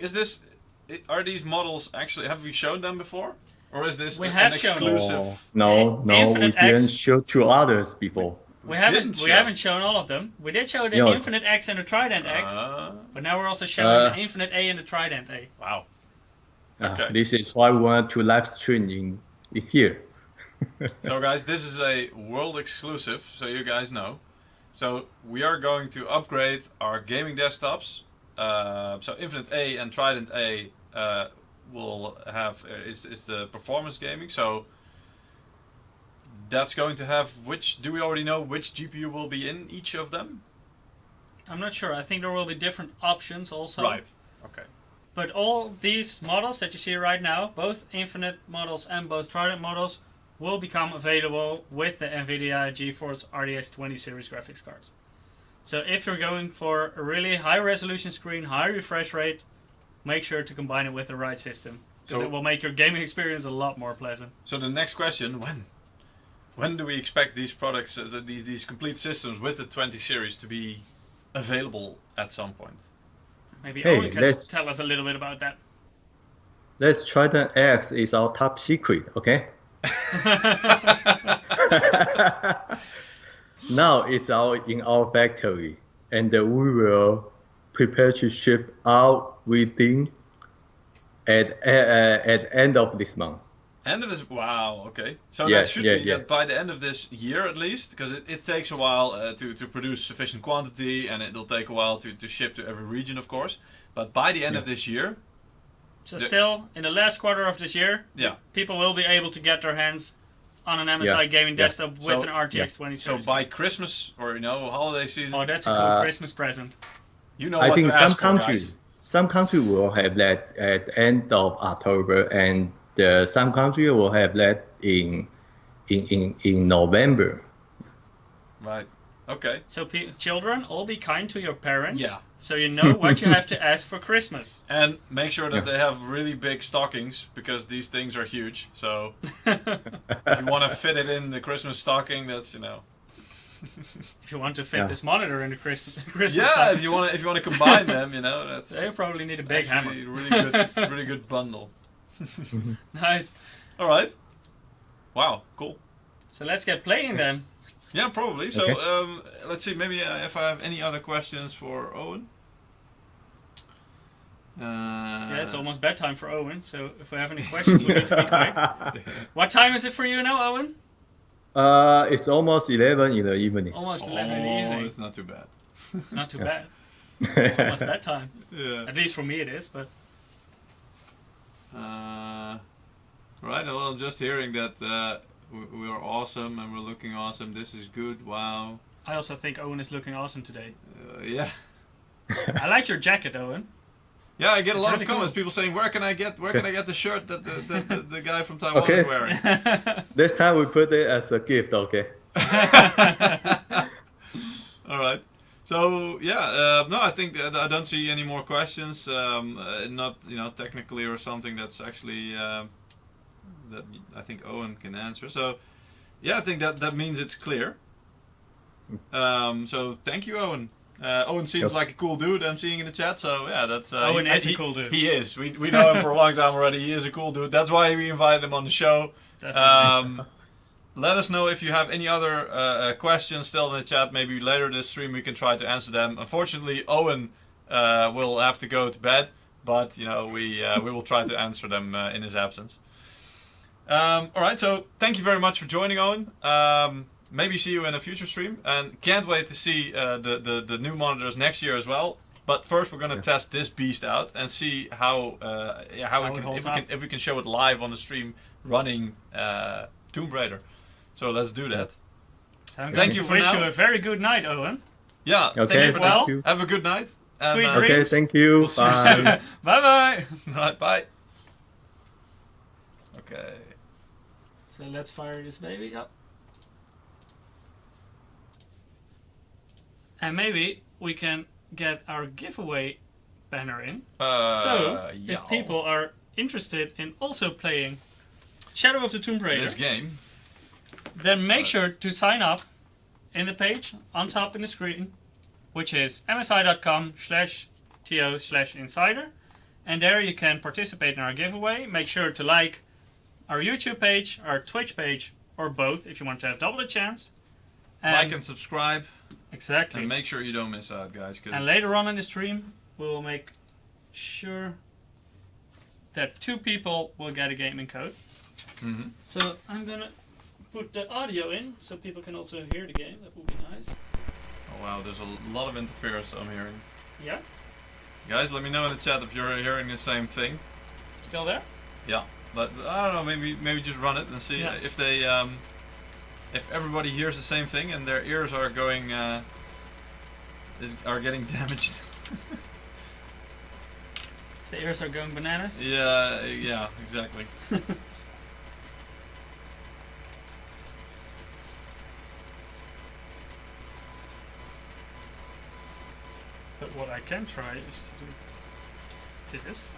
are these models actually, have we shown them before, or is this We an have shown them. exclusive? No, we Infinite didn't X. show to others before. We didn't haven't show. shown all of them. We did show the Yeah. Infinite X and the Trident X, Ah, but now we're also showing the Infinite A and the Trident A. wow. Okay. This is why we want to live stream in here. So guys, this is a world exclusive, so you guys know. So we are going to upgrade our gaming desktops. So Infinite A and Trident A will have is the performance gaming. So that's going to have do we already know which GPU will be in each of them? I'm not sure. I think there will be different options also. Right. Okay. But all these models that you see right now, both Infinite models and both Trident models, will become available with the NVIDIA GeForce RTX 20 series graphics cards. So if you're going for a really high resolution screen, high refresh rate, make sure to combine it with the right system. Because So- it will make your gaming experience a lot more pleasant. So the next question, when do we expect these products, these complete systems with the 20 series to be available at some point? Maybe Hey, Owen can let's- tell us a little bit about that. Let's try the X is our top secret, okay? Now it's in our factory, and we will prepare to ship out within at end of this month. End of this, wow, okay. So Yeah, that should yeah, be yeah. that by the end of this year at least, because it takes a while to produce sufficient quantity, and it'll take a while to ship to every region, of course. But by the end of this year, So still, in the last quarter of this year, yeah. people will be able to get their hands on an MSI Yeah, gaming yeah. desktop with So- an RTX 20 So series. by Christmas or holiday season, Oh, that's a cool Christmas present. you know I what think to some ask for, countries, guys. some country will have that at end of October, and some country will have that in November. Right. Okay. So children, all be kind to your parents. Yeah. So you know what you have to ask for Christmas. And make sure that Yeah. they have really big stockings, because these things are huge. So if you want to fit it in the Christmas stocking, that's If you want to fit Yeah. this monitor in the Christmas yeah. time, If you want to combine them, that's they probably need a big hammer. actually really good bundle. Nice. All right. Wow. Cool. So let's get playing then. Yeah, probably. So Okay. let's see. Maybe if I have any other questions for Owen. Yeah, it's almost bedtime for Owen, so if we have any questions, we need to be quick. What time is it for you now, Owen? It's almost 11 in the evening. Almost 11 in the evening. It's not too bad. It's not too bad. It's almost bedtime. Yeah. At least for me it is, but Right. Well, I'm just hearing that we are awesome and we're looking awesome. This is good. Wow. I also think Owen is looking awesome today. Yeah. I like your jacket, Owen. Yeah, I get a It's lot really of comments. cool. People saying, "Where can I get the shirt that the guy from Taiwan Okay. is wearing?" This time we put it as a gift, okay? All right. So yeah, no, I think that I don't see any more questions. Not technically or something that's actually that I think Owen can answer. So yeah, I think that means it's clear. So thank you, Owen. Owen seems Yep. like a cool dude I'm seeing in the chat. So yeah, that's Owen is a cool dude. He is. We know him for a long time already. He is a cool dude. That's why we invited him on the show. Definitely. Let us know if you have any other questions still in the chat. Maybe later this stream we can try to answer them. Unfortunately, Owen will have to go to bed, but we will try to answer them in his absence. All right, so thank you very much for joining, Owen. Maybe see you in a future stream, and can't wait to see the new monitors next year as well. But first, we're gonna test this beast out and see how if we can show it live on the stream running Tomb Raider. So let's do that. So I'm Thank going you to for wish now. you a very good night, Owen. Yeah. Okay, Thank you for well. thank you. Have a good night. Sweet And, dreams. Okay, thank you. We'll see you soon. Bye. Bye bye. Right, bye. Okay. So let's fire this baby up. And maybe we can get our giveaway banner in. So, yeah. if people are interested in also playing Shadow of the Tomb Raider, This game. then make sure to sign up in the page on top in the screen, which is msi.com/to/insider. And there you can participate in our giveaway. Make sure to like our YouTube page, our Twitch page, or both if you want to have double the chance. Like and subscribe. Exactly. And make sure you don't miss out, guys. And later on in the stream, we will make sure that 2 people will get a gaming code. Mhm. So I'm gonna put the audio in so people can also hear the game. That would be nice. Oh wow, there's a lot of interference I'm hearing. Yeah, Guys, let me know in the chat if you're hearing the same thing. still there? Yeah, but I don't know. Maybe just run it and see if they if everybody hears the same thing and their ears are going are getting damaged. The ears are going bananas. Yeah, exactly. But what I can try is to do this.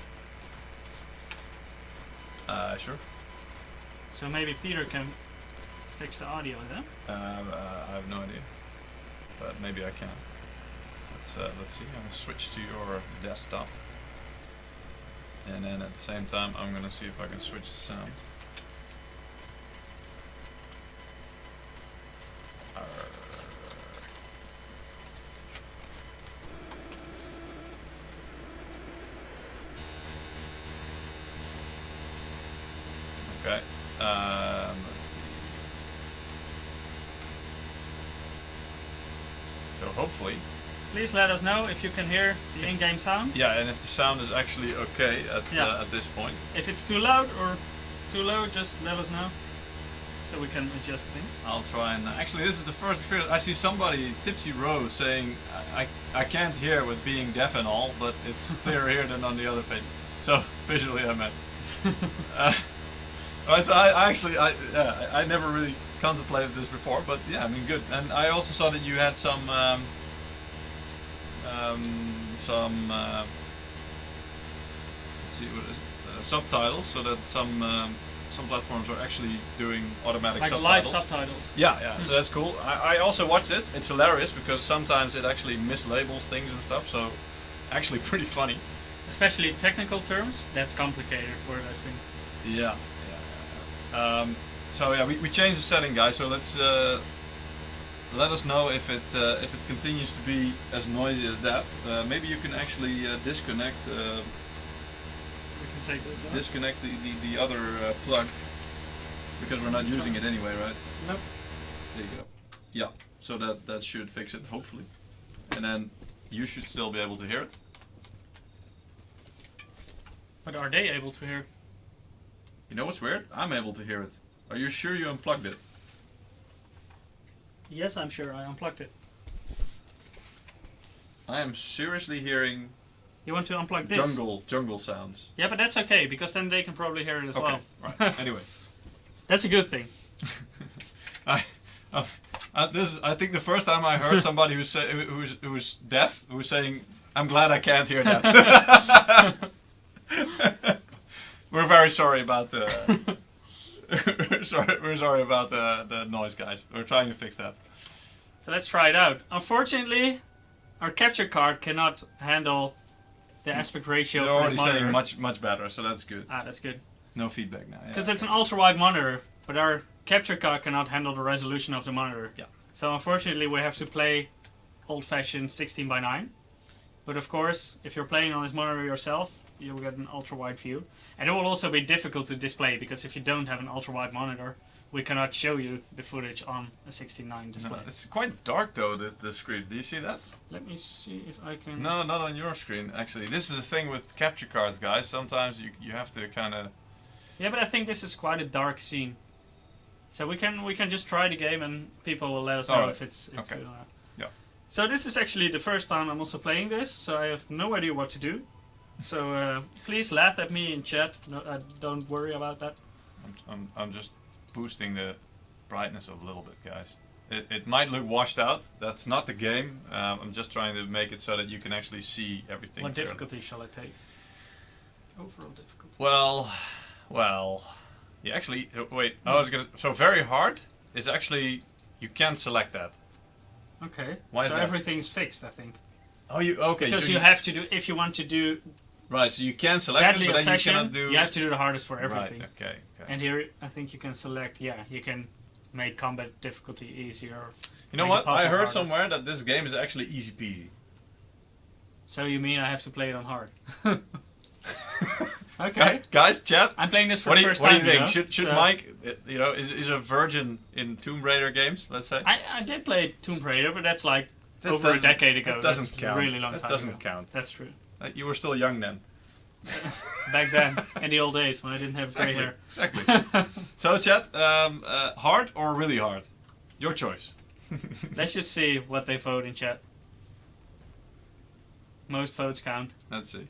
Sure. So maybe Peter can fix the audio then. I have no idea, but maybe I can. Let's see. I'm gonna switch to your desktop, and then at the same time, I'm gonna see if I can switch the sound. Okay. Let's see. So hopefully. Please let us know if you can hear the in-game sound. Yeah, and if the sound is actually okay at this point. If it's too loud or too low, just let us know so we can adjust things. I'll try and actually this is the first experience. I see somebody, Tipsy Rose, saying I can't hear with being deaf and all, but it's clearer here than on the other page. So visually I meant. Right, so I never really contemplated this before, but yeah, I mean good. And I also saw that you had some let's see what is it, subtitles, so that some platforms are actually doing automatic like subtitles. live subtitles. Yeah, so that's cool. I also watch this. It's hilarious because sometimes it actually mislabels things and stuff. So actually pretty funny. Especially technical terms, that's complicated for those things. Yeah. So yeah, we changed the setting, guys. So let's let us know if it continues to be as noisy as that. Maybe you can actually disconnect. We can take this out. Disconnect the other plug because we're not using it anyway, right? Nope. There you go. Yeah. So that should fix it, hopefully. And then you should still be able to hear it. But are they able to hear? You know what's weird? I'm able to hear it. Are you sure you unplugged it? Yes, I'm sure I unplugged it. I am seriously hearing You want to unplug this? jungle sounds. Yeah, but that's okay because then they can probably hear it as well. Right. Anyway, That's a good thing. this is I think the first time I heard somebody who was deaf who was saying, "I'm glad I can't hear that." We're very sorry about the. We're sorry about the noise, guys. We're trying to fix that. So let's try it out. Unfortunately, our capture card cannot handle the aspect ratio They're for already this monitor. saying much better, so that's good. Ah, that's good. No feedback now. Because it's an ultra-wide monitor, but our capture card cannot handle the resolution of the monitor. Yeah. So unfortunately, we have to play old-fashioned 16:9. But of course, if you're playing on this monitor yourself, you will get an ultra-wide view. And it will also be difficult to display, because if you don't have an ultra-wide monitor, we cannot show you the footage on a 16:9 display. No, it's quite dark though, the screen. Do you see that? Let me see if I can. No, not on your screen. Actually, this is the thing with capture cards, guys. Sometimes you have to kind of. Yeah, but I think this is quite a dark scene. So we can just try the game and people will let us know Alright. if it's Okay. good or not. Yeah. So this is actually the first time I'm also playing this, so I have no idea what to do. So please laugh at me in chat. No, don't worry about that. I'm just boosting the brightness a little bit, guys. It might look washed out. That's not the game. I'm just trying to make it so that you can actually see everything. What clearly. difficulty shall I take? Overall difficulty. Well, yeah. Actually, wait. I was gonna. So very hard is actually you can't select that. Okay. Why is so that? everything's fixed, I think. Oh, you okay? Because so you have to do, if you want to do right. So you can select Deadly it, but then you Obsession, cannot do. you have to do the hardest for everything. Right. Okay. And here, I think you can select. Yeah, you can make combat difficulty easier. You know make what? the I puzzles heard harder. somewhere that this game is actually easy peasy. So you mean I have to play it on hard? Okay. Guys, chat. I'm playing this for What the do you, first what do time. you think? know? Should So Mike, is a virgin in Tomb Raider games? Let's say. I did play Tomb Raider, but that's like That over a doesn't- decade ago. That doesn't That's count. a really long that time doesn't ago. count. That's true. You were still young then. Back then, in the old days when I didn't have grey hair. Exactly. So, chat, hard or really hard? Your choice. Let's just see what they vote in chat. Most votes count. Let's see.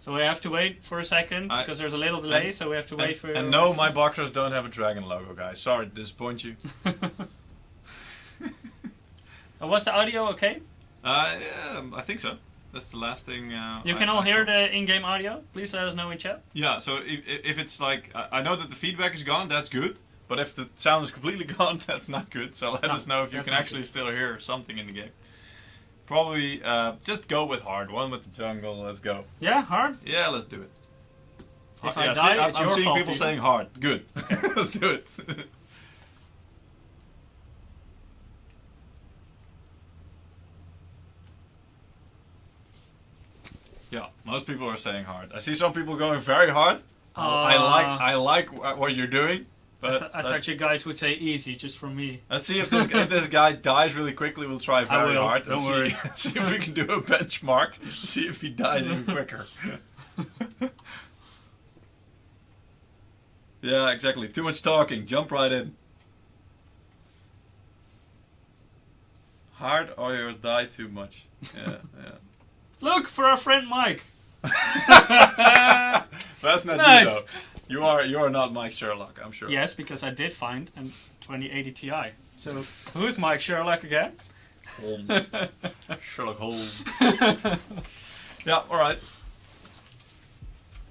So we have to wait for a second because there's a little delay. So we have to wait for. And no, my boxers don't have a dragon logo, guys. Sorry to disappoint you. Was the audio okay? Yeah, I think so. That's the last thing. You can all hear the in-game audio. Please let us know in chat. Yeah. So if it's like I know that the feedback is gone, that's good. But if the sound is completely gone, that's not good. So let us know if you can actually still hear something in the game. Probably just go with hard. One with the jungle. Let's go. Yeah, hard. Yeah, let's do it. If I die, it's I'm your seeing fault, people people. saying hard. Good. Let's do it. Yeah, most people are saying hard. I see some people going very hard. I like what you're doing, but I thought you guys would say easy just for me. let's see if this guy dies really quickly. We'll try very will, hard don't and worry. see if we can do a benchmark. See if he dies even quicker. Yeah, exactly. Too much talking. Jump right in. Hard or you'll die too much. Yeah, yeah. Look for our friend Mike. That's not Nice. you though. You are not Mike Sherlock, I'm sure. Yes, because I did find a 2080 Ti. So who's Mike Sherlock again? Holmes. Sherlock Holmes. Yeah, alright.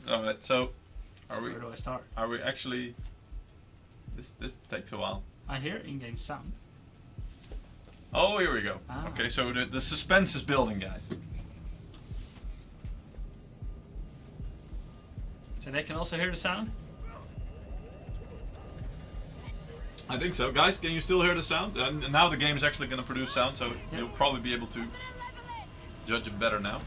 Alright, so Where do I start? are we actually this takes a while. I hear in-game sound. Oh, here we go. Ah. Okay, so the suspense is building, guys. So they can also hear the sound? I think so. Guys, can you still hear the sound? And now the game is actually going to produce sound, so you'll probably be able to judge it better now.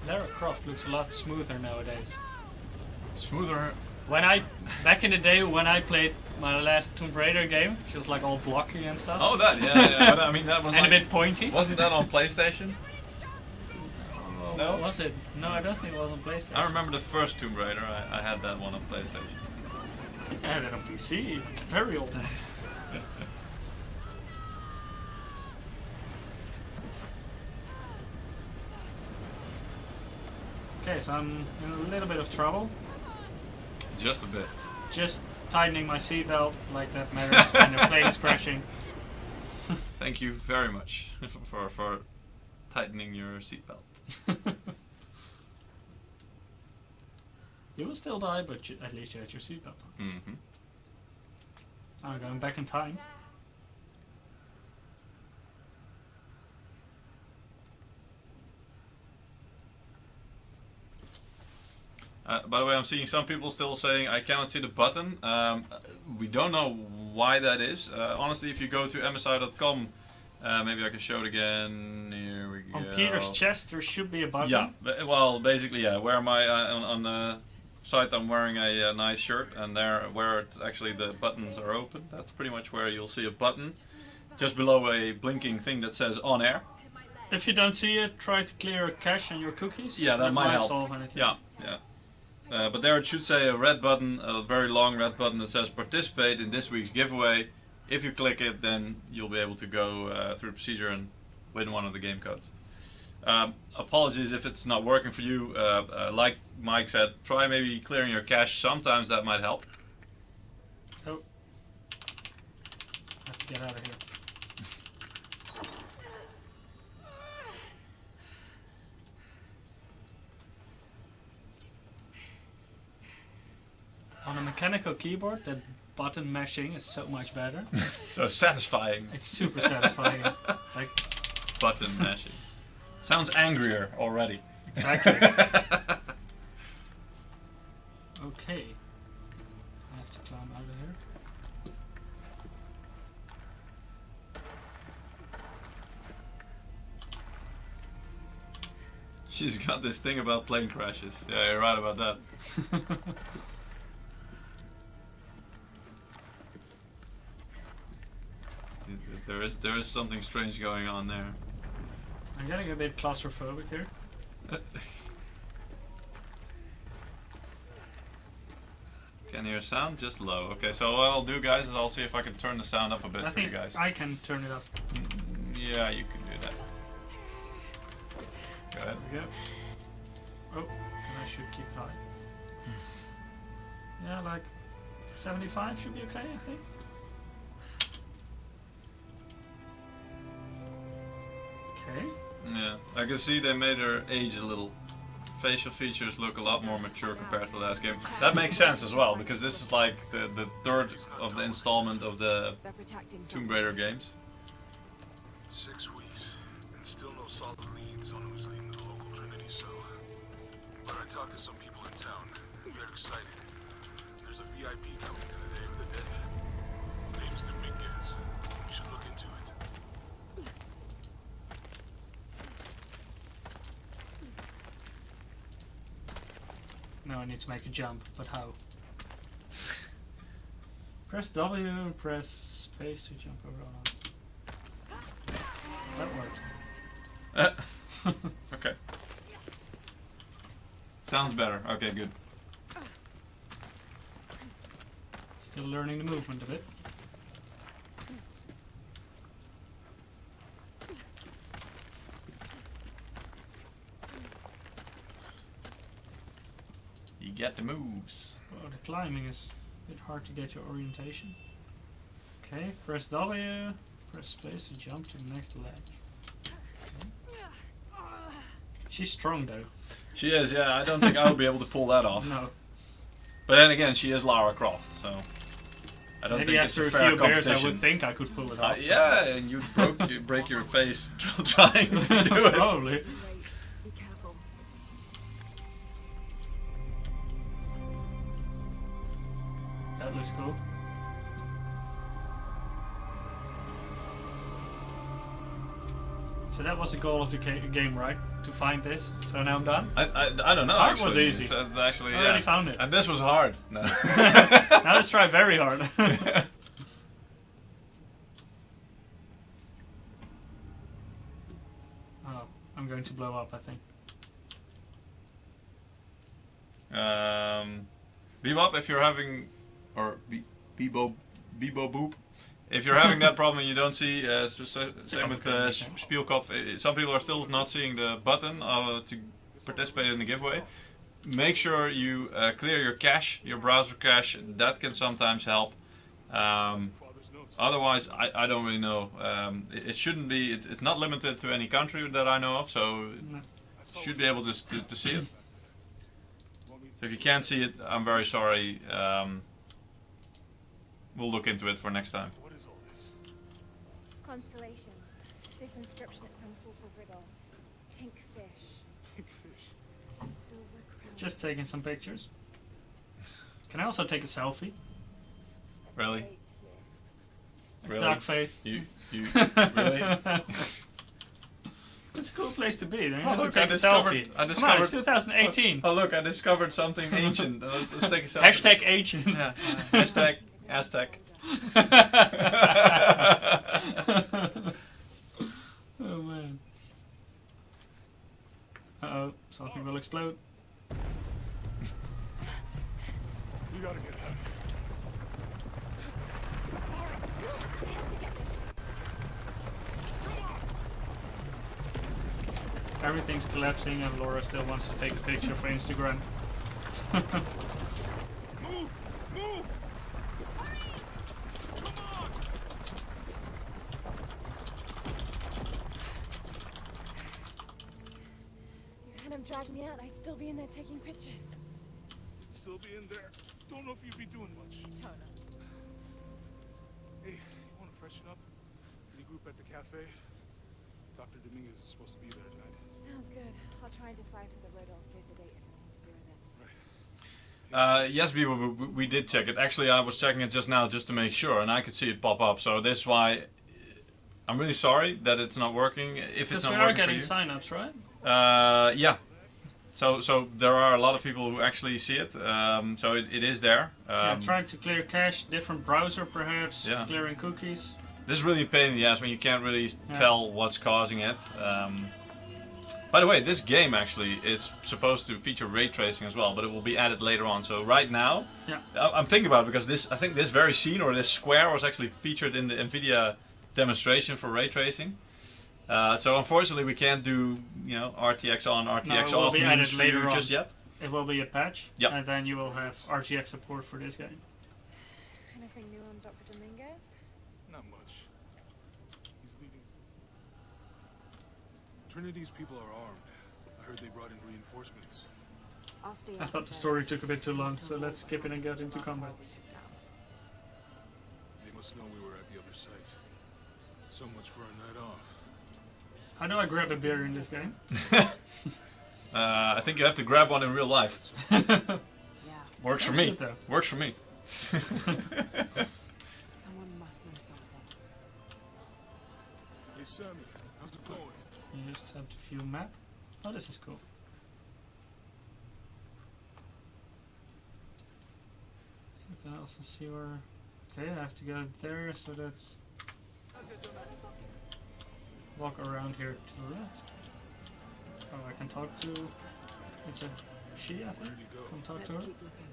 Lara Croft looks a lot smoother nowadays. Smoother. Back in the day when I played my last Tomb Raider game, she was like all blocky and stuff. Oh, that, yeah. But, I mean, that was and like, a bit pointy. wasn't that on PlayStation? No? Was it? No, I don't think it was on PlayStation. I remember the first Tomb Raider. I had that one on PlayStation. I think I had it on PC. Very old. Okay, so I'm in a little bit of trouble. Just a bit. Just tightening my seatbelt, like that matters when the plane is crashing. Thank you very much for tightening your seatbelt. You will still die, but at least you had your seatbelt on. Mm-hmm. I'm going back in time. By the way, I'm seeing some people still saying I cannot see the button. We don't know why that is. Honestly, if you go to MSI.com, maybe I can show it again. Here we go. On Peter's chest there should be a button. Yeah, well, basically, yeah. Where am I on the site? I'm wearing a nice shirt, and there, where actually the buttons are open, that's pretty much where you'll see a button, just below a blinking thing that says on air. If you don't see it, try to clear your cache and your cookies. Yeah, that might help. solve anything. Yeah, yeah. But there it should say a red button, a very long red button that says participate in this week's giveaway. If you click it, then you'll be able to go through the procedure and win one of the game codes. Apologies if it's not working for you. Like Mike said, try maybe clearing your cache. Sometimes that might help. Oh. I have to get out of here. On a mechanical keyboard, that button mashing is so much better. So satisfying. It's super satisfying. Like button mashing. Sounds angrier already. Exactly. Okay. I have to climb out of here. She's got this thing about plane crashes. Yeah, you're right about that. There is something strange going on there. I'm getting a bit claustrophobic here. Can hear sound? Just low. Okay, so what I'll do, guys, is I'll see if I can turn the sound up a bit I for you think guys. I can turn it up. Yeah, you can do that. Go ahead. There we go. Oh, and I should keep it high. Yeah, like 75 should be okay, I think. Okay. Yeah, I can see they made her age a little. Facial features look a lot more mature compared to the last game. That makes sense as well, because this is like the third of the installment of the Tomb Raider games. 6 weeks, and still no solid leads on who's leading the local Trinity cell. But I talked to some people in town. They're excited. There's a VIP coming to the Day of the Dead. Name's Dominguez. You should look into it. Now I need to make a jump, but how? Press W and press space to jump around. That worked. Okay. Sounds better. Okay, good. Still learning the movement a bit. You get the moves. Oh, the climbing is a bit hard to get your orientation. Okay, press W, press space to jump to the next ledge. Okay. She's strong though. She is, yeah. I don't think I would be able to pull that off. No. But then again, she is Lara Croft, so I don't Maybe think it's after a a fair few beers competition. I would think I could pull it off. Yeah, and you break your face trying to do it. Probably. Be careful. That looks cool. So that was the goal of the game, right? To find this. So now I'm done. I don't know. Hard was actually. easy. It's actually, I already yeah. found it. And this was hard. No. Now let's try very hard. Oh, I'm going to blow up, I think. Bebop, if you're having, or Bebo Boop, if you're having that problem and you don't see, same with Spielkopf, some people are still not seeing the button to participate in the giveaway. Make sure you clear your cache, your browser cache. That can sometimes help. Otherwise, I don't really know. It shouldn't be. It's not limited to any country that I know of, so No. should be able to see it. So if you can't see it, I'm very sorry. We'll look into it for next time. What is all this? Constellations. This inscription is some sort of riddle. Pink fish. Big fish. Silver crown. Just taking some pictures. Can I also take a selfie? Really? Date here. Really? Dark face. You really? It's a cool place to be. Then Oh, you look, take I a selfie. discovered- I Come on, discovered- it's 2018. Oh look, I discovered something ancient. Let's take a selfie. Hashtag ancient. Yeah. Hashtag Aztec. Oh man. Uh-oh, something will explode. We gotta get out. Everything's collapsing and Laura still wants to take a picture for Instagram. Move! Move! Come on! You had him drag me out. I'd still be in there taking pictures. Still be in there. Don't know if you'd be doing much. Jonah. Hey, you wanna freshen up? Regroup at the cafe? Dr. Dominguez is supposed to be there tonight. Sounds good. I'll try and decipher the riddle, see if the date has anything to do with it. Yes, we did check it. Actually, I was checking it just now just to make sure, and I could see it pop up. So that's why I'm really sorry that it's not working. If it's Because not we are working getting for sign-ups, right? you, yeah. So there are a lot of people who actually see it. So it is there. Yeah, trying to clear cache, different browser perhaps, Yeah. clearing cookies. This is really a pain in the ass when you can't really tell what's causing it. By the way, this game actually is supposed to feature ray tracing as well, but it will be added later on. So right now, Yeah. I'm thinking about it because I think this very scene or this square was actually featured in the NVIDIA demonstration for ray tracing. So unfortunately, we can't do RTX on, RTX it will off be memes added for later you on. just yet. It will be a patch, Yep. and then you will have RTX support for this game. Anything new on Dr. Dominguez? Not much. He's leaving. Trinity's people are armed. I heard they brought in reinforcements. I'll stay I out thought of the there. story took a bit too long, so let's skip it and get into combat. They must know we were at the other site. So much for a night off. How do I grab a beer in this game? I think you have to grab one in real life. Yeah. Works for Sounds me. good, though. Works for me. Someone must know something. Hey Sammy, how's it going? You just have to view map. Oh, this is cool. So I can also see where... Okay, I have to go there, so that's... Walk around here to the left. Oh, I can talk to... It's a she, I think. Where'd he go? Come talk Let's to her. keep looking.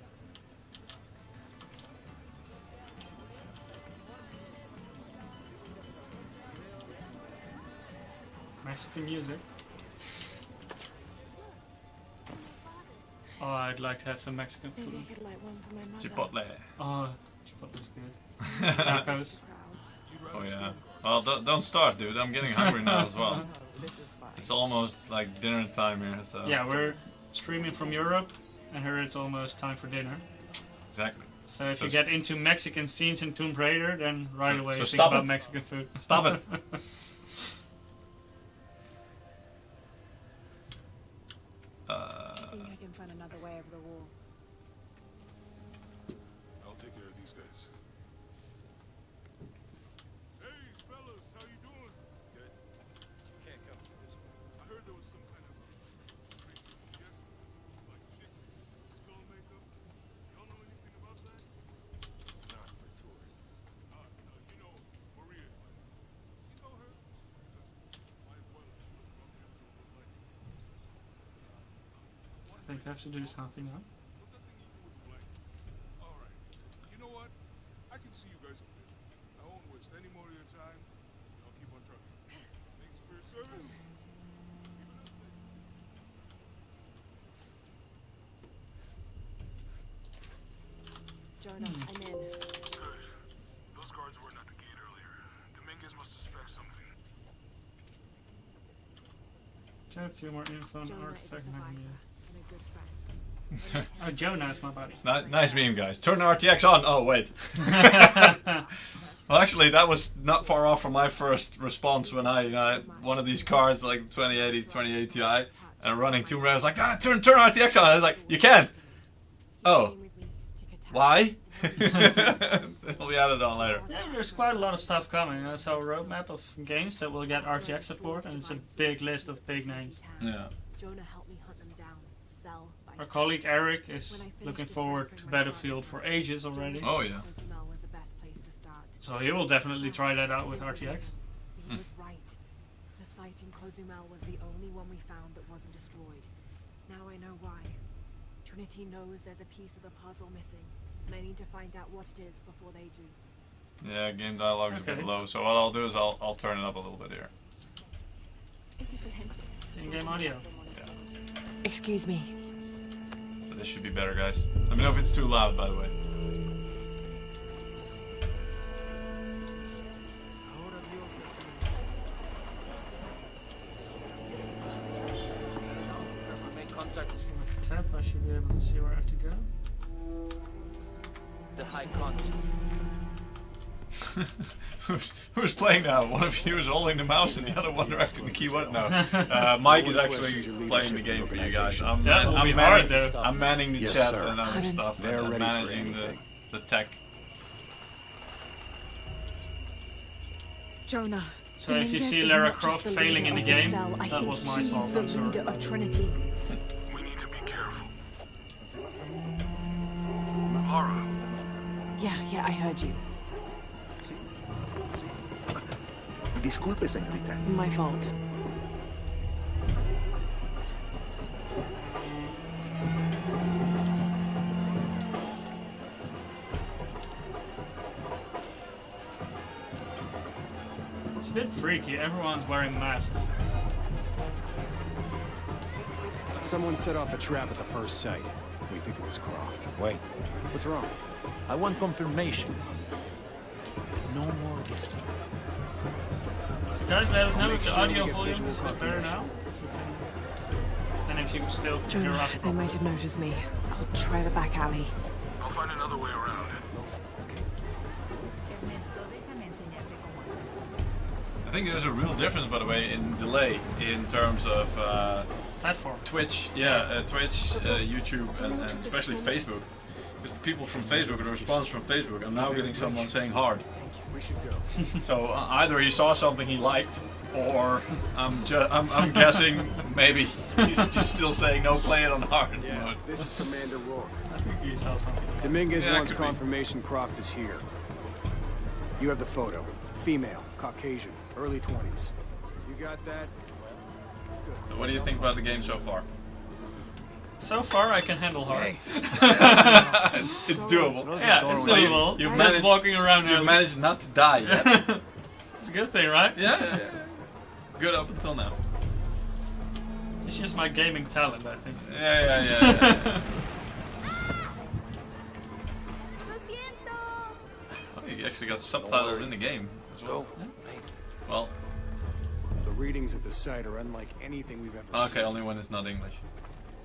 Mexican music. Oh, I'd like to have some Mexican Maybe food. I could light one for my mother. Chipotle. Oh, Chipotle's good. Used Tacos. to crowds. You'd Oh rather yeah. stay Well, don't start, dude. I'm getting hungry now as well. This is fine. It's almost like dinner time here, so Yeah, we're streaming from Europe, and here it's almost time for dinner. exactly. So if So you get into Mexican scenes in Tomb Raider, then right So- away so you think stop about it. Mexican food. Stop it. I think I can find another way over the wall. I'll take care of these guys. Hey, fellas, how you doing? Good. Can't come to this one. I heard there was some kind of crazy yes, like chicks, skull makeup. Y'all know anything about that? It's not for tourists. No, you know Maria. You know her? Because my brother was from here, so it was like. I think I have to do something now. What's that thing you do with the blanket? Alright. You know what? I can see you guys up there. I won't waste any more of your time. I'll keep on trucking. Thanks for your service. Keep it up safe. Jonah, I'm in. Good. Those guards weren't at the gate earlier. Dominguez must suspect something. Okay, a few more info on Jonah is a artifact survivor menu. and a good friend. Oh, Jonah is my buddy. Nice meme, guys. Turn the RTX on. Oh wait. Well, actually, that was not far off from my first response when I had one of these cards, like 2080, 2080 Ti, and running Tomb Raider. I was like, turn RTX on. I was like, you can't. Oh. Came with me to Why? It'll be added on later. Yeah, there's quite a lot of stuff coming. I saw a roadmap of games that will get RTX support, and it's a big list of big names. Yeah. Jonah helped me hunt them down, cell by Our cell. colleague Eric is When I finished looking forward to deciphering my Battlefield for files, ages already. Oh yeah. Cozumel was the best place to start. So he will definitely try that out with RTX. He was right. The site in Cozumel was the only one we found that wasn't destroyed. Now I know why. Trinity knows there's a piece of the puzzle missing, and I need to find out what it is before they do. Yeah, game dialogue is a bit Okay. low, so what I'll do is I'll turn it up a little bit here. In-game audio. Excuse me. So this should be better, guys. Let me know if it's too loud, by the way. Make contact. Tap, I should be able to see where I have to go. The High Consul. Who's playing now? One of you is holding the mouse and the other one directing the keyboard? No. Mike is actually playing the game for you guys. That will be hard, though. I'm manning the Yes, chat sir. and other stuff. They're and ready for managing anything. the tech. Jonah. So if you Dominguez see is Lara not just Croft the failing leader in the of game, cell. I that think was my he's fault, the I'm sorry. leader of Trinity. We need to be careful. Lara, Yeah, I heard you. Disculpe, señorita. My fault. It's a bit freaky. Everyone's wearing masks. Someone set off a trap at the first site. We think it was Croft. Wait, What's wrong? I want confirmation. No more guessing. So guys, let us know I'll if make the sure we audio get volume visual is not better confirmation. now. And if you still hear Jonah, us they properly. might have noticed me. I'll try the back alley. I'll find another way around. I think there's a real difference, by the way, in delay in terms of Platform. Twitch, Twitch, YouTube, and especially Facebook. Because the people from Facebook, the response from Facebook, I'm now getting someone saying hard. We should go. So either he saw something he liked, or I'm guessing maybe he's just still saying no, play it on hard mode. This is Commander Rourke. I think you saw something. Dominguez Yeah, wants could be. confirmation Croft is here. You have the photo. Female, Caucasian, early 20s. You got that? So what do you think about the game so far? So far, I can handle hard. it's doable. Yeah, it's doable. You've Just managed- walking around You've here. managed not to die yet. It's a good thing, right? yeah. Good up until now. It's just my gaming talent, I think. Yeah. Oh, you actually got subtitles in the game as well. Go. Hey, Well, The readings at the site are unlike anything we've ever okay, seen. only when it's not English.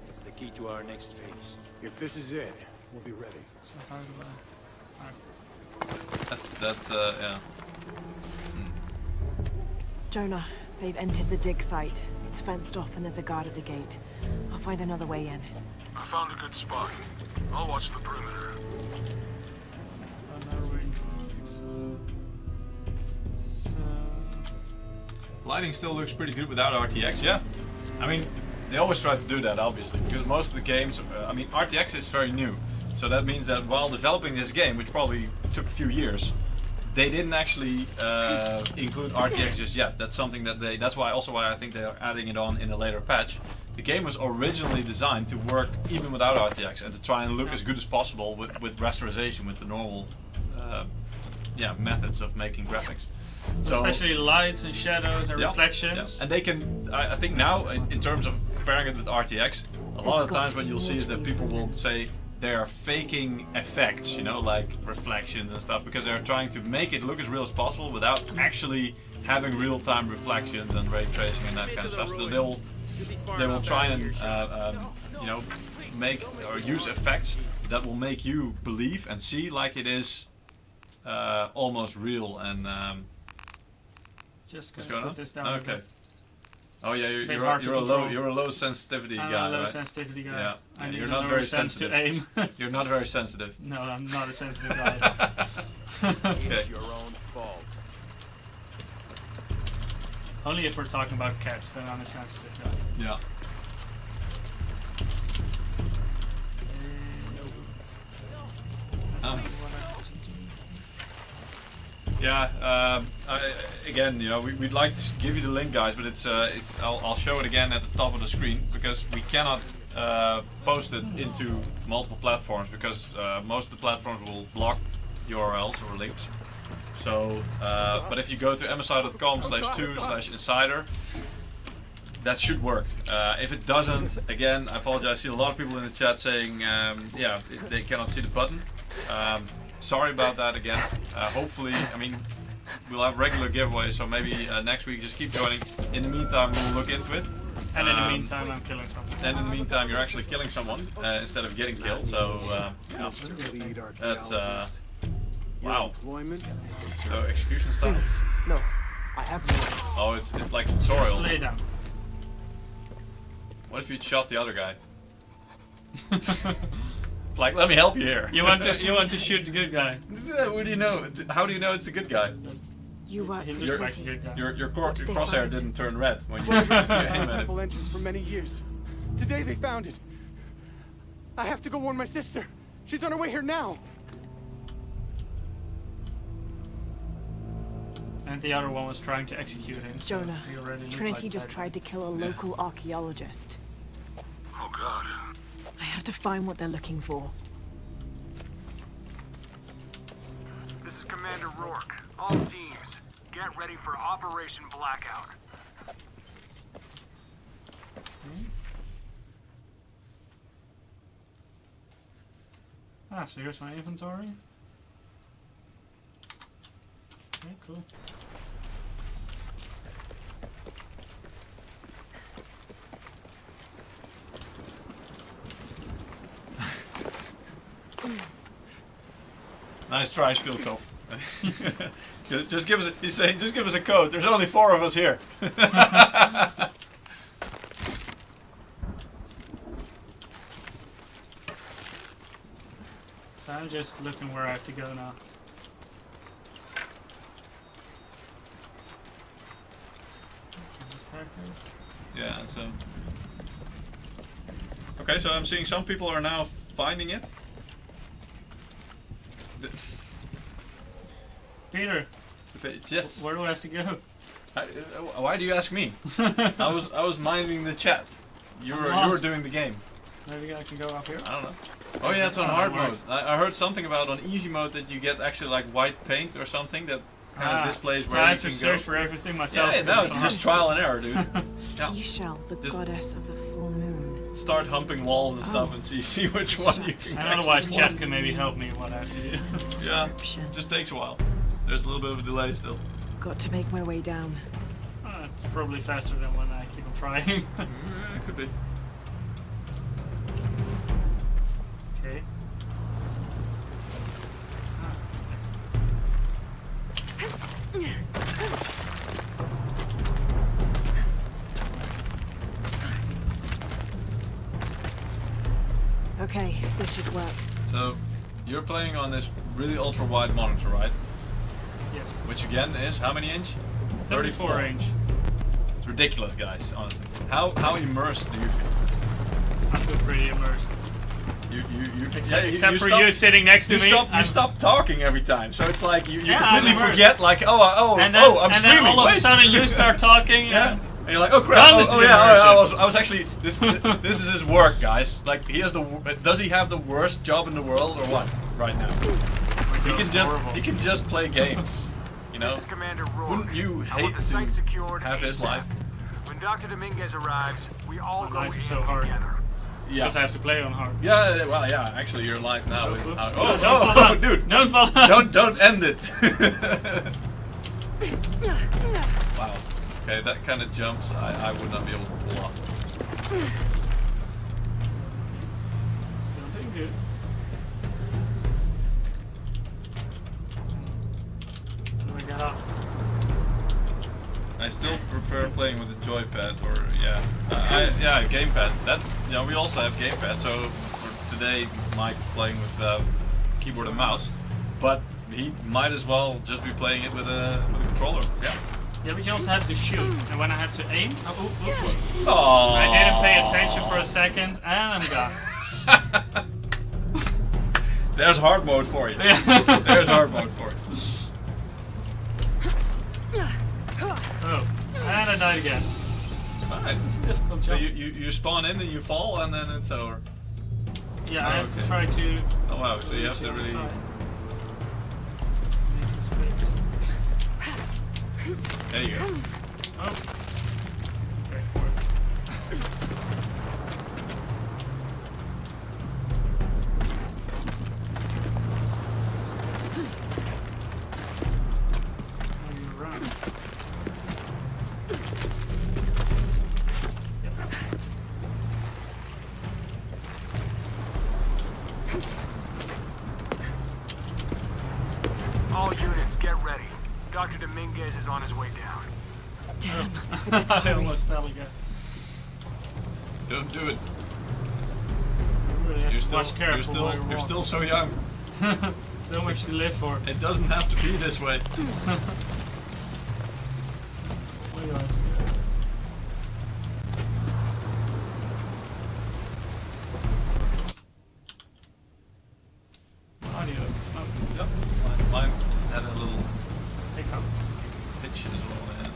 it's the key to our next phase. If this is it, we'll be ready. So how do That's yeah. Jonah, they've entered the dig site. It's fenced off and there's a guard at the gate. I'll find another way in. I found a good spot. I'll watch the perimeter. So, Lighting still looks pretty good without RTX, yeah. I mean, they always try to do that, obviously, because most of the games, I mean, RTX is very new. So that means that while developing this game, which probably took a few years, they didn't actually include RTX just yet. That's something that that's why I think they are adding it on in a later patch. The game was originally designed to work even without RTX and to try and look as good as possible with rasterization, with the normal methods of making graphics. So, especially lights and shadows and yeah, reflections. yeah. And they can, I think now, in terms of comparing it with RTX, a lot of times what you'll see is that people will say they are faking effects, you know, like reflections and stuff, because they're trying to make it look as real as possible without actually having real-time reflections and ray tracing and that kind of stuff. So they will try and you know, make or use effects that will make you believe and see like it is almost real. And Just what's gonna going put on? this down. Okay. Oh yeah, It's a bit hard to you're a control. low sensitivity I'm guy, a low right? sensitivity guy. Yeah. I need You're a not lower very sense to sensitive. aim. You're not very sensitive. No, I'm not a sensitive guy. Okay. It's your own fault. Only if we're talking about cats, then I'm a sensitive guy. Yeah. Again, you know, we'd like to give you the link, guys, but I'll show it again at the top of the screen because we cannot post it into multiple platforms because most of the platforms will block URLs or links. So, but if you go to msi.com/2/insider, that should work. If it doesn't, again, I apologize. I see a lot of people in the chat saying, yeah, they cannot see the button. Sorry about that again. Hopefully, I mean, we'll have regular giveaways, so maybe next week just keep joining. In the meantime, we'll look into it. And in the meantime, I'm killing someone. And in the meantime, you're actually killing someone instead of getting killed. So, yeah. Lead That's archaeologist. Your wow. employment has been So execution style. No, I have no. Oh, it's like Just tutorial. lay down. What if you shot the other guy? It's like, let me help you here. You want to shoot the good guy. What do you know? How do you know it's a good guy? You work He for looks like a Trinity. good guy. Your What did they crosshair find? didn't turn red when you Well, aim it's been at a it. temple entrance for many years. Today they found it. I have to go warn my sister. She's on her way here now. And the other one was trying to execute him. so Jonah, he already looked Trinity like just that. tried to kill a local archaeologist. Oh God. I have to find what they're looking for. This is Commander Rourke. All teams, get ready for Operation Blackout. Ah, so here's my inventory. Okay, cool. Nice try, Spielkopf. Just give us. He's saying, just give us a code. There's only 4 of us here. So I'm just looking where I have to go now. The staircase. Yeah. So. Okay, so I'm seeing some people are now finding it. Peter, Yes. where do I have to go? Why do you ask me? I was minding the chat. You were lost. doing the game. Maybe I can go up here. I don't know. Oh yeah, it's on Oh, hard that mode. works. I heard something about on easy mode that you get actually like white paint or something that kind of displays so where I you have to can search go. for everything myself. Yeah, no, it's just trial and error, dude. Yeah. Ishal, the Just- goddess of the full moon. Start humping walls and stuff and see which one you can. And otherwise, chat can maybe help me what I have to do. Yeah, Inscription. just takes a while. There's a little bit of a delay still. Got to make my way down. It's probably faster than when I keep on trying. It could be. Okay. Okay, this should work. So, you're playing on this really ultra wide monitor, right? Yes. Which again is how many inch? 34 inch. It's ridiculous, guys. Honestly. How immersed do you feel? I feel pretty immersed. You Except for stop- you sitting next to You me. stop. You I'm- stop talking every time, so it's like you Yeah, I'm completely immersed. forget. Like, I'm and then streaming. all of Wait. a sudden you start talking. Yeah. And And you're like, oh crap! Done is Oh the yeah, immersion. I was actually this. This is his work, guys. Like he has does he have the worst job in the world or what? Right now, he can just play games. You know, This is Commander Rourke. wouldn't you I hate want the site to secured have his ASAP. life? When Dr. Dominguez arrives, we all My go life in is so hard. together. Yeah. because I have to play on hard. Yeah. Well, yeah. Actually, your life now is. Oops. Oh, Don't fall down. dude! Don't fall down. Don't end it. Wow. Okay, that kind of jumps I would not be able to pull off. Still doing good. How do I get up? I still prefer playing with the joypad or gamepad. That's, you know, we also have gamepad. So for today, Mike playing with keyboard and mouse, but he might as well just be playing it with a controller. Yeah. Yeah, but you also have to shoot, and when I have to aim, Oh. I didn't pay attention for a second, and I'm gone. There's hard mode for you. Yeah. There's hard mode for you. Oh, and I died again. Alright. It's a difficult So job. you spawn in and you fall and then it's over. Yeah, I have okay. to try to. Oh wow, so you have to really... Need some space. There you go. Oh. Okay, work. How you run? Yep. All units, get ready. Dr. Dominguez is on his way down. Damn, I better I hurry. almost fell again. Don't do it. You really have You're to still, watch careful you're still, while you're still walking. so young. So much to live for. It doesn't have to be this way. We are. Audio. Oh, Yep. Mine had a little hiccup. pitch as well. Yeah.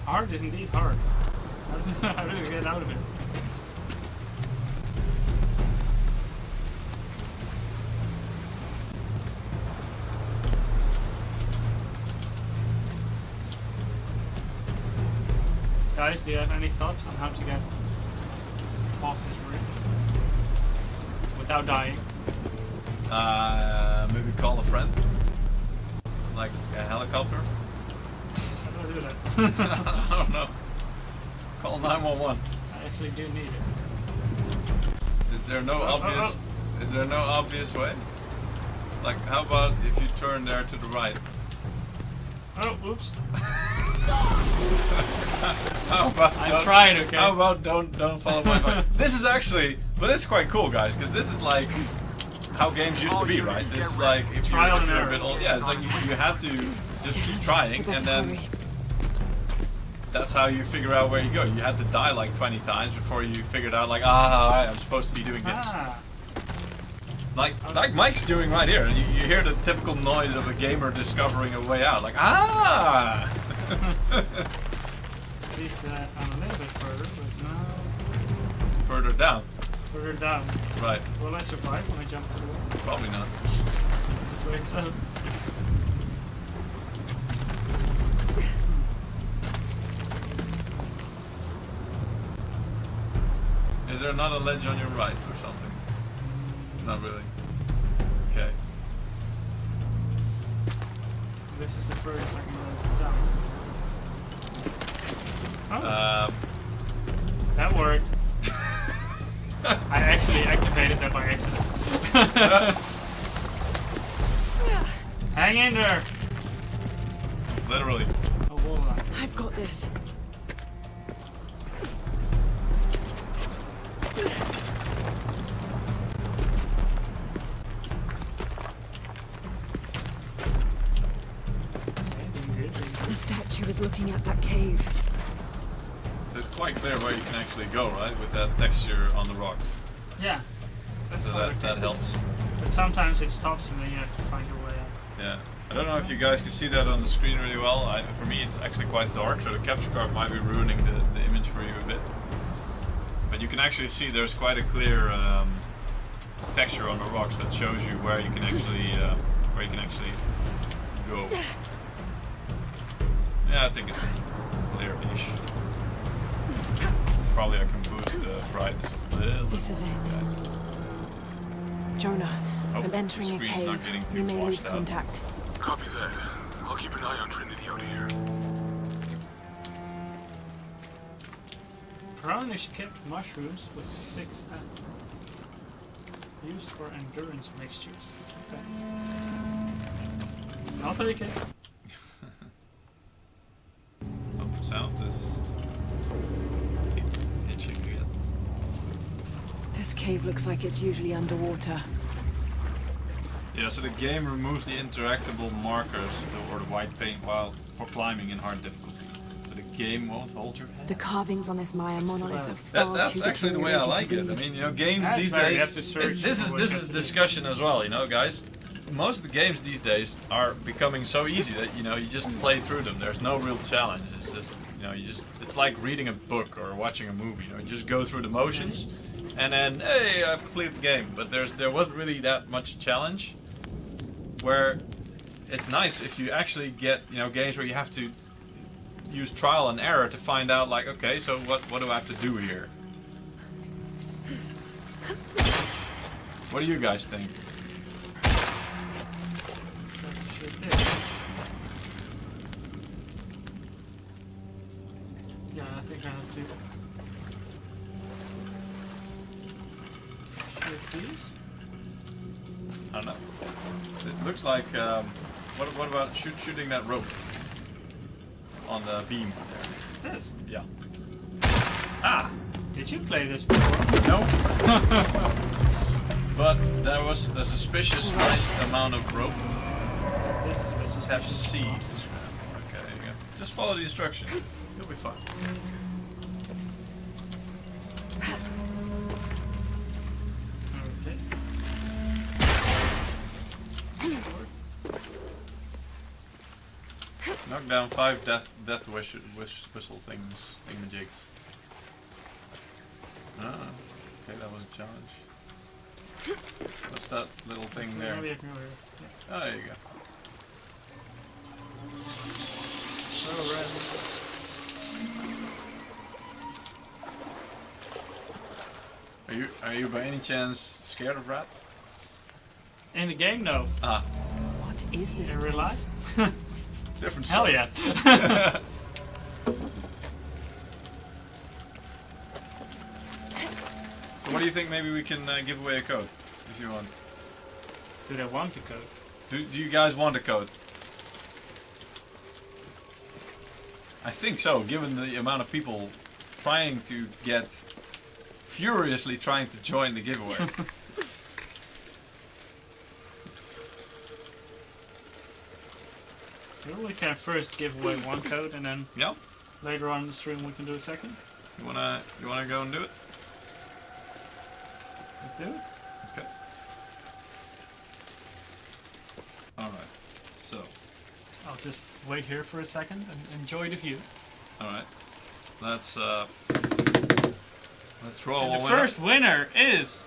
Hard is indeed hard. How do we get out of it? Guys, do you have any thoughts on how to get off this roof without dying? Maybe call a friend. Like a helicopter. How do I do that? I don't know. Call 911. I actually do need it. Is there no Oh, obvious? Is there no obvious way? Like, how about if you turn there to the right? Oh, oops. How about I don't- tried, okay? How about don't follow my advice? This is actually, but this is quite cool, guys, because this is like how games used to be, right? This is like if you're, Trial if and you're a error. bit old, yeah, it's like you had to just keep I trying, better and then hurry. that's how you figure out where you go. You had to die like 20 times before you figured out, like, alright, I'm supposed to be doing this. Ah, Like Mike's doing right here. You hear the typical noise of a gamer discovering a way out. Like, ah! at least I'm a little bit further, but now Further down. further down. Right. Will I survive when I jump to the wall? Probably not. Wait, so. Is there not a ledge on your right or something? Not really. Okay. This is the furthest I can go down. Oh, that worked. I actually activated that by accident. Hang in there! Literally. A wall run. I've got this. Okay, doing good, doing good. The statue is looking at that cave. So it's quite clear where you can actually go, right? With that texture on the rocks. Yeah. That's So quite that okay. helps. But sometimes it stops and then you have to find your way out. Yeah. I don't know if you guys can see that on the screen really well. For me, it's actually quite dark, so the capture card might be ruining the image for you a bit. But you can actually see there's quite a clear texture on the rocks that shows you where you can actually go. Yeah, I think it's clear-ish. Probably I can boost the brightness a little. This is it. Jonah, Oh, I'm entering the a screen's not cave. getting too We may lose washed out. contact. Copy that. I'll keep an eye on Trinity out here. Brownish kept mushrooms with thick stem. Used for endurance mixtures. Okay. I'll take it. Oh, sound is itching again. This cave looks like it's usually underwater. Yeah, so the game removes the interactable markers or the white paint while for climbing in hard difficulty. But the game won't hold your hand. The carvings on this Maya monolith are far That's too actually the way I deteriorated like to it. I read. mean, you know, games Yeah, these it's better. You days. have to search This for is what you this have is to do. discussion as well, you know, guys. Most of the games these days are becoming so easy that you know you just play through them. There's no real challenge. It's just you know it's like reading a book or watching a movie. You know, you just go through the motions, and then hey, I've completed the game. But there wasn't really that much challenge. Where it's nice if you actually get games where you have to use trial and error to find out like, okay, so what do I have to do here? What do you guys think? Yeah, I think I have to shoot these. I don't know. It looks like what about shooting that rope on the beam there? This. Yeah. Ah, Did you play this before? no. But there was a suspicious nice amount of rope. This is a bit Have suspicious. C to swim. Okay, there you go. Just follow the instructions. You'll be fine. Okay. Knock down 5 death whistle things, thingamajigs. Ah, okay, that was a challenge. What's that little thing there? Maybe I can go here. Yeah. Oh, there you go. Are you by any chance scared of rats? In the game, no. Ah, What is this In real place? life? different Hell story. yeah. What do you think? Maybe we can give away a code if you want. Do they want the code? Do you guys want a code? I think so, given the amount of people trying to furiously trying to join the giveaway. Maybe we can first give away one code and then Yeah? later on in the stream we can do a second. You wanna go and do it? Let's do it. Okay. Alright. So, I'll just wait here for a second and enjoy the view. alright. Let's roll And one the winner. first winner is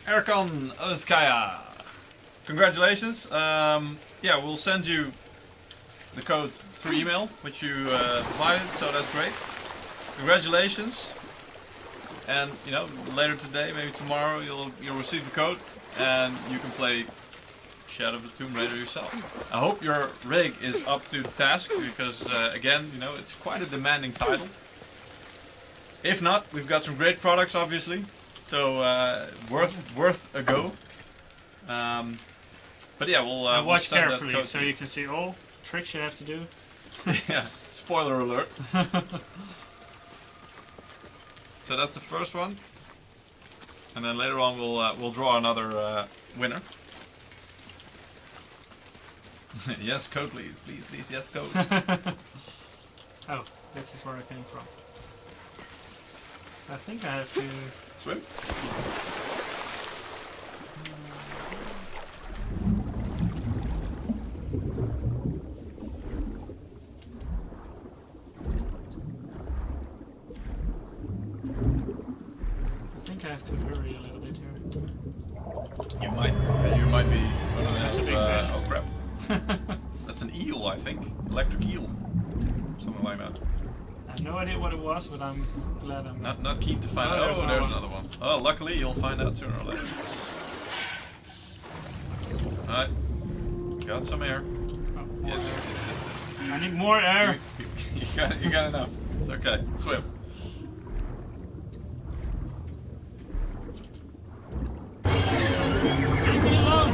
Erkan Özkaya. Congratulations. Yeah, we'll send you the code through email, which you provided, so that's great. Congratulations. And you know, later today, maybe tomorrow, you'll receive the code and you can play Shadow of the Tomb Raider yourself. I hope your rig is up to the task because again, you know, it's quite a demanding title. If not, we've got some great products, obviously. So worth a go. But yeah, we'll watch send that carefully code so to you can see all tricks you have to do. yeah, spoiler alert. So that's the first one, and then later on we'll draw another winner. Yes, code, please, yes, code. Oh, this is where I came from. I think I have to. Swim. I think I have to hurry a little bit here. You might be running That's out a big of, fish. oh crap. That's an eel, I think. Electric eel. Something like that. I have no idea what it was, but I'm glad I'm Not keen to find Oh, out. there's Oh, another there's one. another one. Oh, luckily you'll find out sooner or later. Alright. Got some air. Oh, Yeah, more air. it's- I need more air. you got enough. It's okay. Swim. Leave me alone.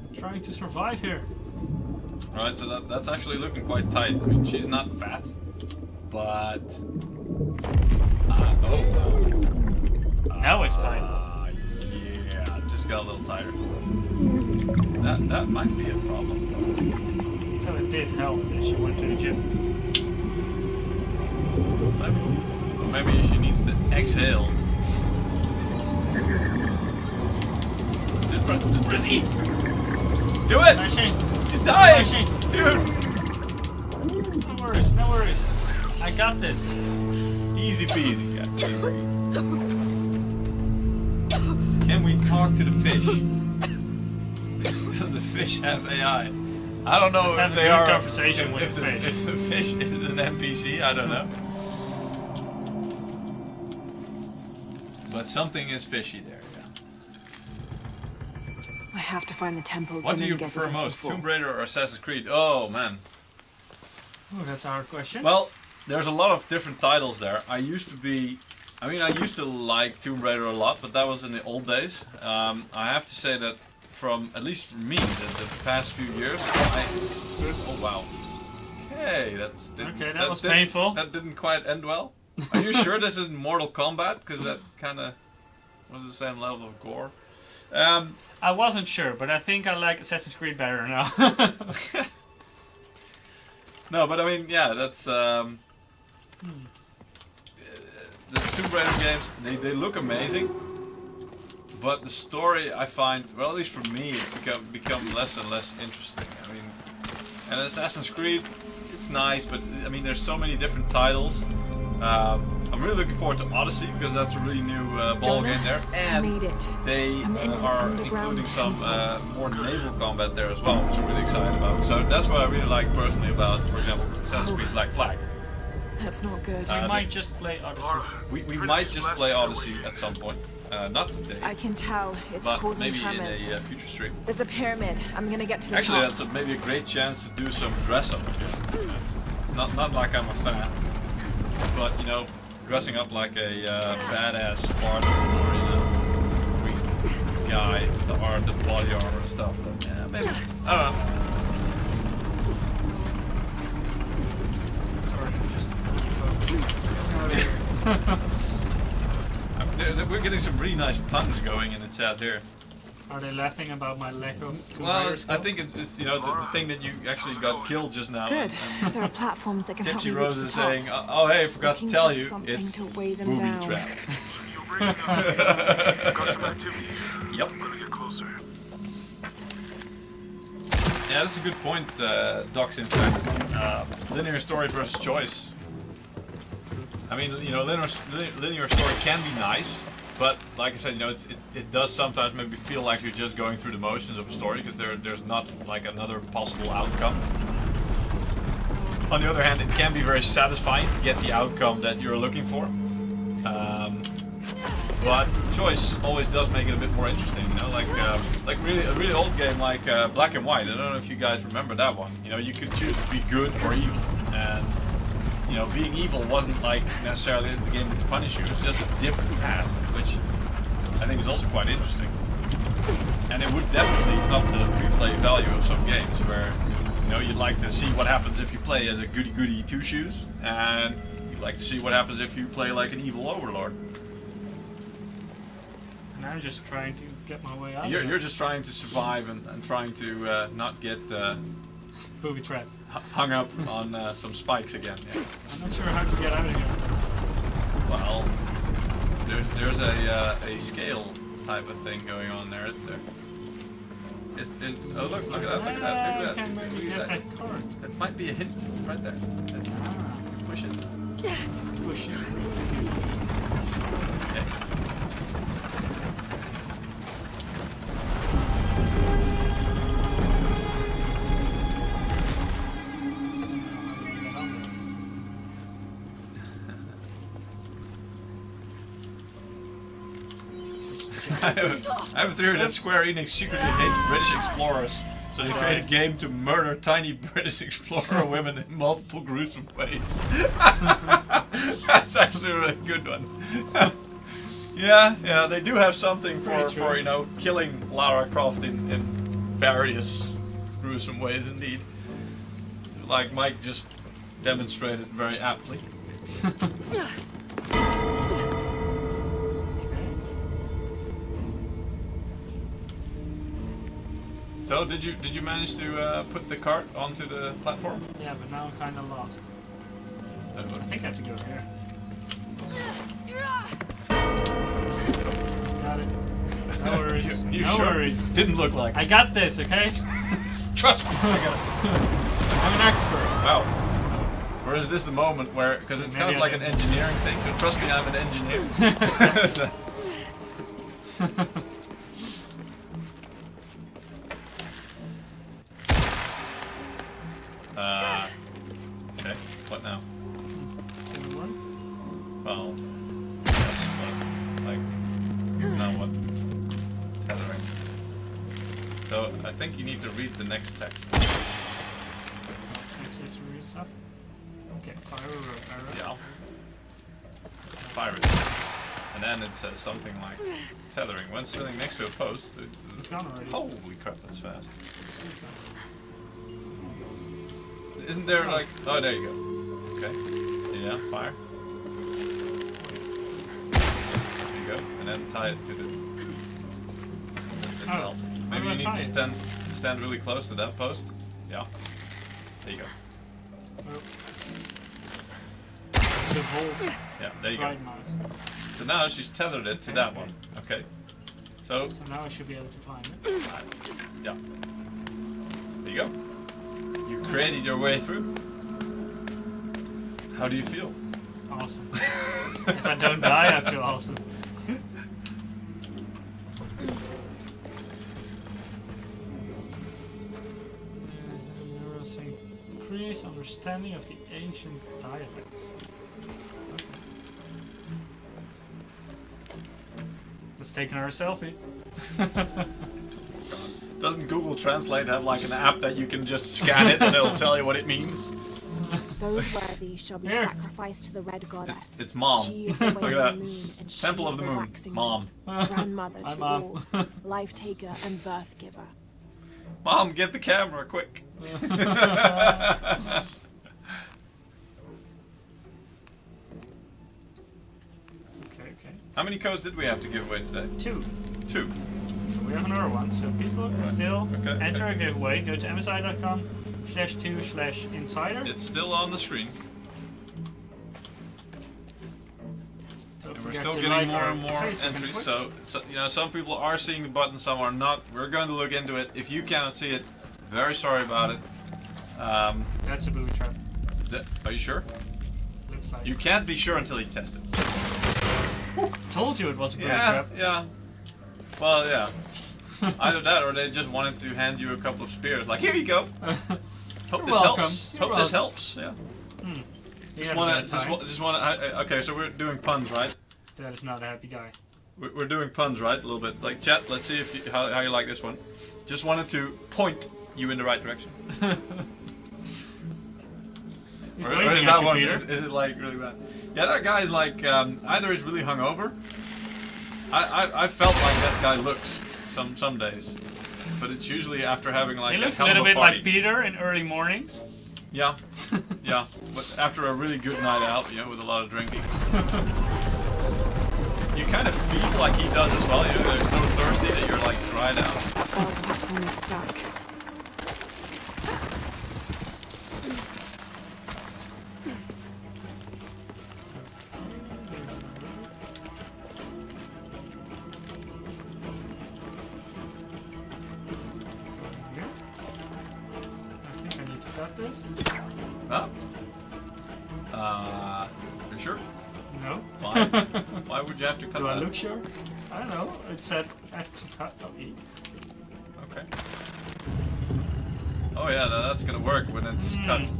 I'm trying to survive here. Alright, so that's actually looking quite tight. I mean, she's not fat, but... Now it's tight. Yeah, just got a little tired. That might be a problem. So it did help that she went to the gym. Maybe she needs to exhale. Just press E! Do it! Machine. She's dying! Machine. Dude! No worries, no worries. I got this. Easy peasy. Yeah. Can we talk to the fish? Does the fish have AI? I don't know Let's if have a they good are. conversation with the fish. If the fish is an NPC, I don't know. But something is fishy there. Yeah. I have to find the temple. What do you Dominguez is prefer looking most, for. Tomb Raider or Assassin's Creed? Oh man. Oh, that's a hard question. Well, there's a lot of different titles there. I used to like Tomb Raider a lot, but that was in the old days. I have to say that at least for me, the past few years, oh wow. Okay, that was painful. That didn't quite end well. Are you sure this isn't Mortal Kombat? Because that kind of was the same level of gore. I wasn't sure, but I think I like Assassin's Creed better now. No, but I mean, yeah, that's the Tomb Raider games. They look amazing, but the story I find, well, at least for me, it's become less and less interesting. I mean, and Assassin's Creed, it's nice, but I mean, there's so many different titles. I'm really looking forward to Odyssey because that's a really new ball game there, and they are including some more naval combat there as well, which I'm really excited about. So that's what I really like personally about, for example, Assassin's Creed Black Flag. That's not good. We might just play Odyssey. We might just play Odyssey at some point. Not today, I can tell it's but causing maybe tremors. in a future stream. There's a pyramid. I'm gonna get to the Actually, top. that's maybe a great chance to do some dress up. It's not like I'm a fan, but you know, dressing up like a badass Spartan or Greek guy, the body armor and stuff. Then, yeah, maybe. I don't know. We're getting some really nice puns going in the chat here. Are they laughing about my lack of Well, I think it's you know the thing that you actually got killed just now. Good. And There are platforms that can help Tipsy me reach Rose the is top. saying, oh hey, I forgot to Looking tell for you, something it's to weigh them booby down. trapped. You're breaking out. Got some activity here. Yep. I'm gonna get closer. Yeah, that's a good point, Docs. In fact, linear story versus choice. I mean, you know, linear story can be nice, but like I said, you know, it does sometimes maybe feel like you're just going through the motions of a story because there's not like another possible outcome. On the other hand, it can be very satisfying to get the outcome that you're looking for. But choice always does make it a bit more interesting, you know, like really a really old game like Black and White. I don't know if you guys remember that one. You know, you could choose to be good or evil, and you know, being evil wasn't like necessarily the game would punish you. It was just a different path, which I think is also quite interesting. And it would definitely up the replay value of some games where, you know, you'd like to see what happens if you play as a goody-goody two-shoes, and you'd like to see what happens if you play like an evil overlord. And I'm just trying to get my way out. You're just trying to survive and trying to not get booby trap. hung up on some spikes again. Yeah. I'm not sure how to get out of here. Well, there's a scale type of thing going on there, isn't there? Oh look at that! Look at that! I Look can at that! maybe Look get at that! that card. That might be a hint right there. Push it. Push it. Okay. I have a theory that Square Enix secretly hates British explorers, so they create a game to murder tiny British explorer women in multiple gruesome ways. That's actually a really good one. Yeah, they do have something for you know, killing Lara Croft in various gruesome ways indeed. Like Mike just demonstrated very aptly. So did you manage to put the cart onto the platform? Yeah, but now I'm kind of lost. I think I have to go here. Got it. No worries. You No sure? worries. Didn't look like. I got this, okay? Trust me, I got it. I'm an expert. Wow. Or is this the moment where, because it's kind of like an engineering thing, so trust me, I'm an engineer. So- okay, what now? Well, like, now what? Tethering. So, I think you need to read the next text. Actually, to read stuff. Okay, fire arrow. Yeah. Fire it. And then it says something like tethering. When sitting next to a post. It's gone already. Holy crap, that's fast. Isn't there like. Oh, there you go. Okay. Yeah, fire. There you go. And then tie it to the. Oh, Maybe you need to tie it? stand really close to that post. Yeah. There you go. The hold Yeah, there you go. right mouse. So now she's tethered it to that one. Okay. So, So now I should be able to climb it. yeah. There you go. You created your way through. How do you feel? Awesome. If I don't die, I feel awesome. Increase understanding of the ancient dialects. Okay. Let's take another selfie. Doesn't Google Translate have like an app that you can just scan it and it'll tell you what it means? Those worthy shall be Here. sacrificed to the red goddess. It's mom. She of the Look at waning that. moon and she Temple of the Moon. waxing Mom. moon, grandmother Hi, to Mom. all, life taker and birth giver. Mom, get the camera quick. Okay. How many codes did we have to give away today? 2. 2. So we have another one. So people can still Okay. enter a giveaway. Go to msi.com/2/insider. It's still on the screen. Don't And we're forget still to getting like more our and more Facebook and entries. Twitch. So, you know, some people are seeing the button, some are not. We're going to look into it. If you cannot see it, very sorry about it. That's a booby trap. Are you sure? Looks like. You can't be sure until you test it. Told you it was a booby Yeah, trap. yeah. Well, yeah. Either that, or they just wanted to hand you a couple of spears. Like, here you go. Hope You're this welcome. helps. You're Hope this welcome. helps. Yeah. You Just had a wanna, bad time. just wanna. Okay, so we're doing puns, right? That is not a happy guy. We're doing puns, right? A little bit. Like, chat. Let's see if how you like this one. Just wanted to point you in the right direction. He's Or waving is at that you, one? Peter. Is it like really bad? Yeah, that guy's like either he's really hungover. I felt like that guy looks some days, but it's usually after having like He looks a hell of little bit party. like Peter in early mornings. Yeah, yeah. But after a really good night out, you know, with a lot of drinking, you kind of feel like he does as well. You know, you're so thirsty that you're like dried out. Our platform is stuck. Here. I think I need to cut this. Huh? You sure? No. Why? Why would you have to cut Do that? I look sure? I don't know. It said I have to cut. Oh, E. Okay. Oh yeah, that's gonna work when it's cut.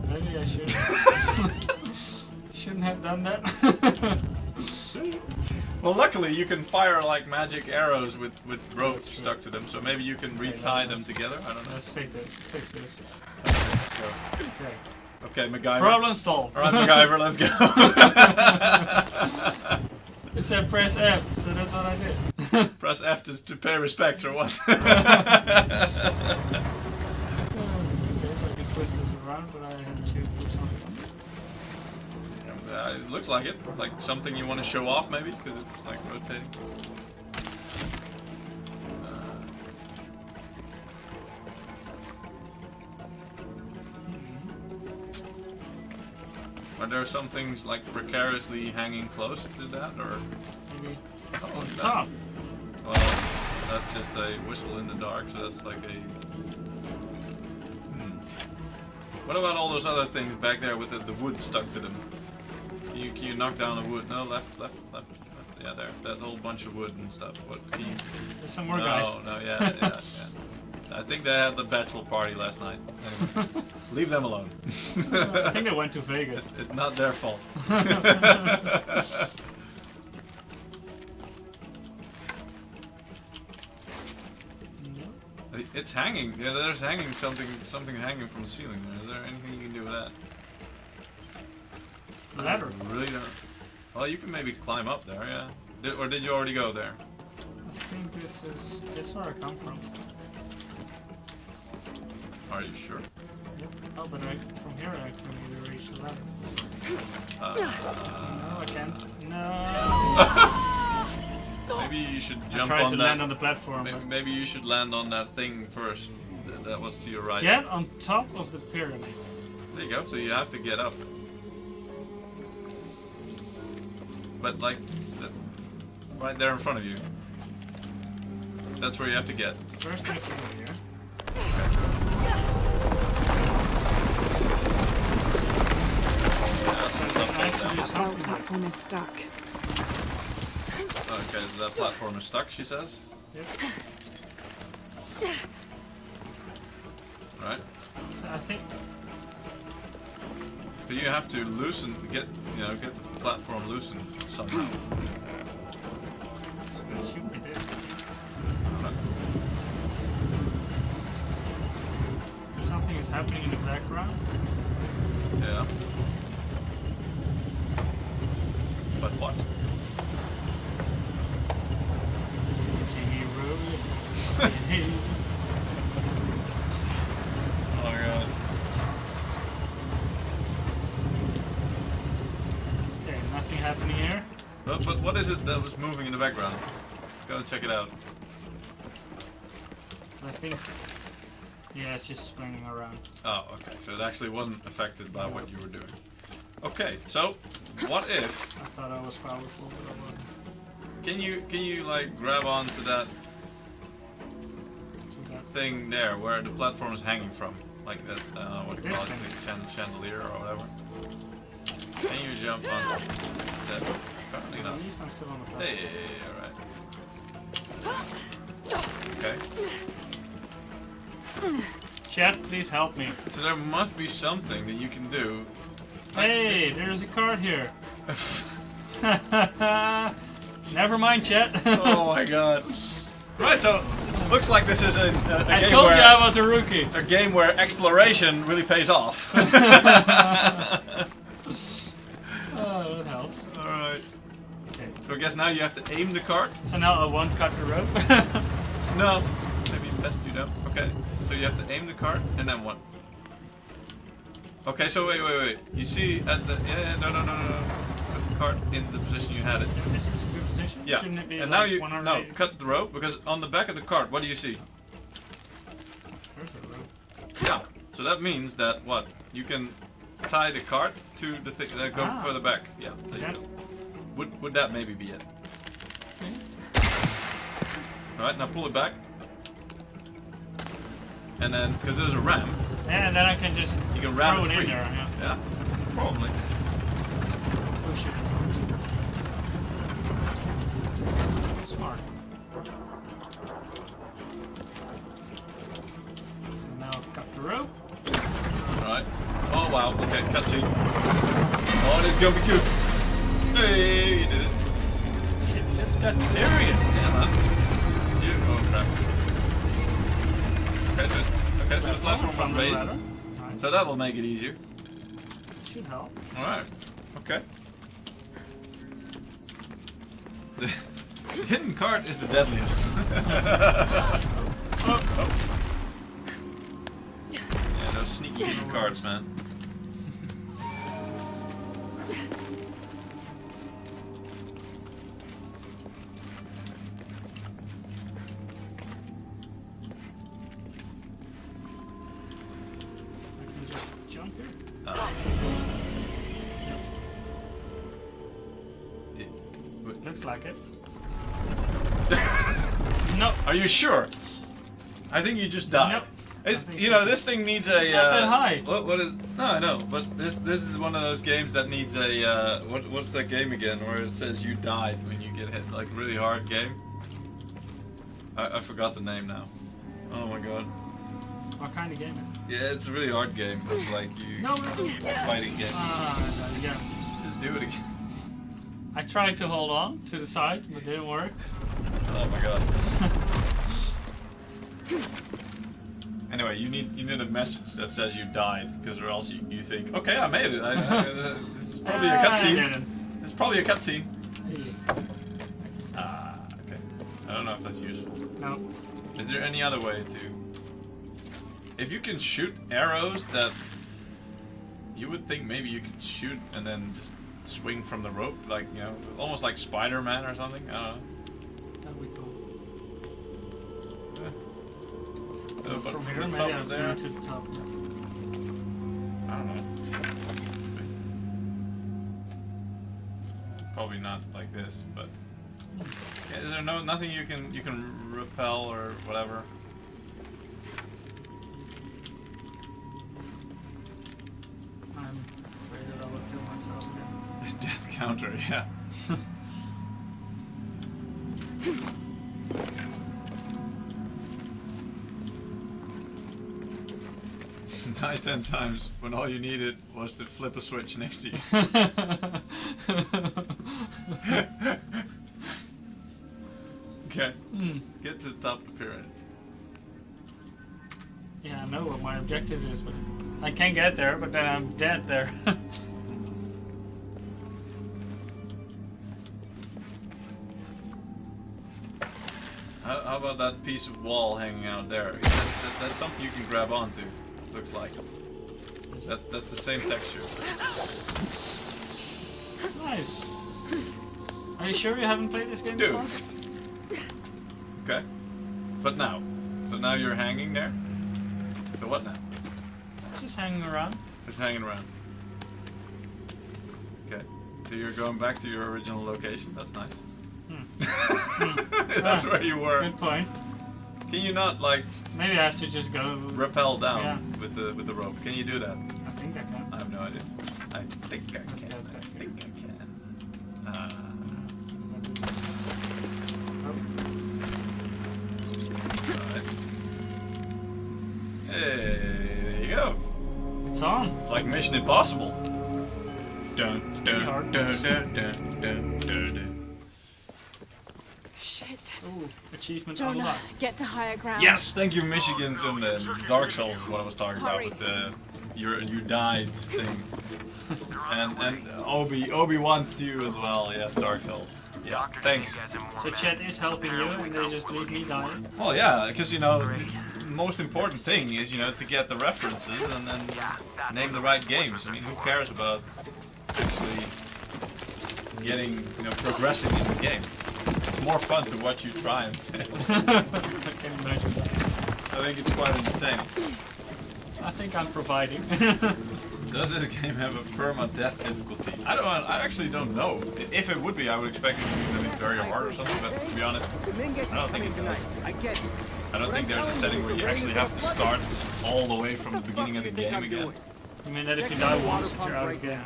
Maybe I should. Shouldn't have done that. Well, luckily you can fire like magic arrows with ropes stuck to them, so maybe you can retie them together. I don't know. Let's fix this. Go. Okay. Okay, MacGyver. Problem solved. Alright, MacGyver, let's go. It said press F, so that's what I did. Press F to pay respects or what? Okay, so I can twist this around, but I have to do something. It looks like it. Like something you want to show off, maybe, because it's like rotating. Are there some things like precariously hanging close to that, or? Maybe Oh, on that- top. Well, that's just a whistle in the dark, so that's like a... What about all those other things back there with the wood stuck to them? Can you knock down the wood? No, left. Yeah, there. That whole bunch of wood and stuff. What? Can you... There's some more guys. No, yeah. I think they had the bachelor party last night. Anyway, leave them alone. I think they went to Vegas. It's not their fault. It's hanging. Yeah, there's hanging something hanging from the ceiling there. Is there anything you can do with that? Ladder. I really don't. Well, you can maybe climb up there, yeah. Or did you already go there? I think this is where I come from. Are you sure? Yep. Oh, but from here I can either reach the ladder. No, I can't. No. Maybe you should I jump tried on to that. land on the platform. Maybe you should land on that thing first. That was to your right. Get on top of the pyramid. There you go. So you have to get up. But like, right there in front of you. That's where you have to get. First I come over here. I have to do That something. platform is stuck. Okay, that platform is stuck, she says. Yep. Right. So I think So you have to get the platform loosened somehow. it should be this. Something is happening in the background. Yeah. But what? See me roll. Oh my god. Okay, nothing happening here. But what is it that was moving in the background? Gotta check it out. I think, yeah, it's just spinning around. Oh, okay. So it actually wasn't affected by what you were doing. Okay, so what if I thought I was powerful, but I wasn't. can you like grab onto that So that thing there where the platform is hanging from? Like that, what do you This call it? thing. The chandelier or whatever. Can you jump on that? Apparently at not. least I'm still on the platform. Hey, alright. Okay. Chat, please help me. So there must be something that you can do. Hey, there's a card here. Never mind, chat. Oh my god. Right, so looks like this is a I game told where you I was a rookie. a game where exploration really pays off. Oh, that helps. Alright. Okay. So I guess now you have to aim the card. So now I won't cut the rope. No. Maybe best you don't. Okay. So you have to aim the card and then what? Okay, so wait. You see at the no. Put the card in the position you had it. This is a good position. Yeah. Shouldn't it be And like now you 180? cut the rope because on the back of the card, what do you see? There's the rope. Yeah. So that means that what? You can tie the card to the thing that go further back. Yeah. There you Yeah. go. Would that maybe be it? All right. Now pull it back. And then, because there's a ram, Yeah, and then I can just you can ram throw it it free. in there. Yeah. Yeah. Probably. Push it. Smart. So now cut the rope. Alright. Oh wow, okay, cutscene. Oh, this is gonna be good. Hey, you did it. Shit just got serious. Yeah, man. You, oh crap. Okay, so the platform was raised. Nice. So that'll make it easier. should help. Alright. Okay. The hidden card is the deadliest. Oh. Yeah, those sneaky hidden cards, man. I can just jump here. Looks like it. No. Are you sure? I think you just died. Nope. It's, think you so. know, this thing needs a. It's not that high. What is? No, I know, but this is one of those games that needs a. What's that game again where it says you died when you get hit? Like really hard game. I forgot the name now. Oh my god. What kind of game is it? Yeah, it's a really hard game. It's like you. No, Fighting game. no, again. Just do it again. I tried to hold on to the side, but it didn't work. Oh my god. Anyway, you need a message that says you died, because or else you think, okay, I made it. This is probably a cutscene. This is probably a cutscene. Okay. I don't know if that's useful. No. Is there any other way to? If you can shoot arrows that you would think maybe you could shoot and then just swing from the rope, like, you know, almost like Spider-Man or something. I don't know. That'd be cool. But From here, the maybe top I of have to there, go to the top. Yeah. I don't know. Probably not like this, but yeah, is there nothing you can repel or whatever? I'm afraid that I will kill myself again. Death counter, yeah. 9-10 times when all you needed was to flip a switch next to you. Okay, get to the top of the pyramid. Yeah, I know what my objective is, but I can't get there, but then I'm dead there. How about that piece of wall hanging out there? That's something you can grab onto, looks like. That's the same texture. Nice. Are you sure you haven't played this game Dude. before? Okay. But now. So now you're hanging there? So what now? Just hanging around. Just hanging around. Okay. So you're going back to your original location? That's nice. That's where you were. Good point. Can you not, like, Maybe I have to just go. rappel down Yeah. with the rope? Can you do that? I think I can. I have no idea. I think I Let's can. go back I here. think I can. Alright. Hey, there you go. It's on. It's like Mission Impossible. Dun Pretty hard. dun dun dun dun dun dun. Shit. Ooh, achievement Jonah, unlocked. get to higher ground. Yes, thank you, Michigan's in the Dark Souls is what I was talking Hurry. about with the you died thing. and Obi wants you as well. Yes, Dark Souls. Yeah, thanks. So chat is helping you, and they just leave me dying. Well, yeah, because you know the most important thing is to get the references and then name the right games. I mean, who cares about actually getting progressing in the game? It's more fun to watch you try and fail. I can imagine that. I think it's quite entertaining. I think I'm providing. Does this game have a perma-death difficulty? I actually don't know. If it would be, I would expect it to be very hard or something, but to be honest, Dominguez I don't think it does. I get it. I don't think there's a setting where you actually have to start all the way from the beginning of the game again. You mean that if you die once, that you're out of the game?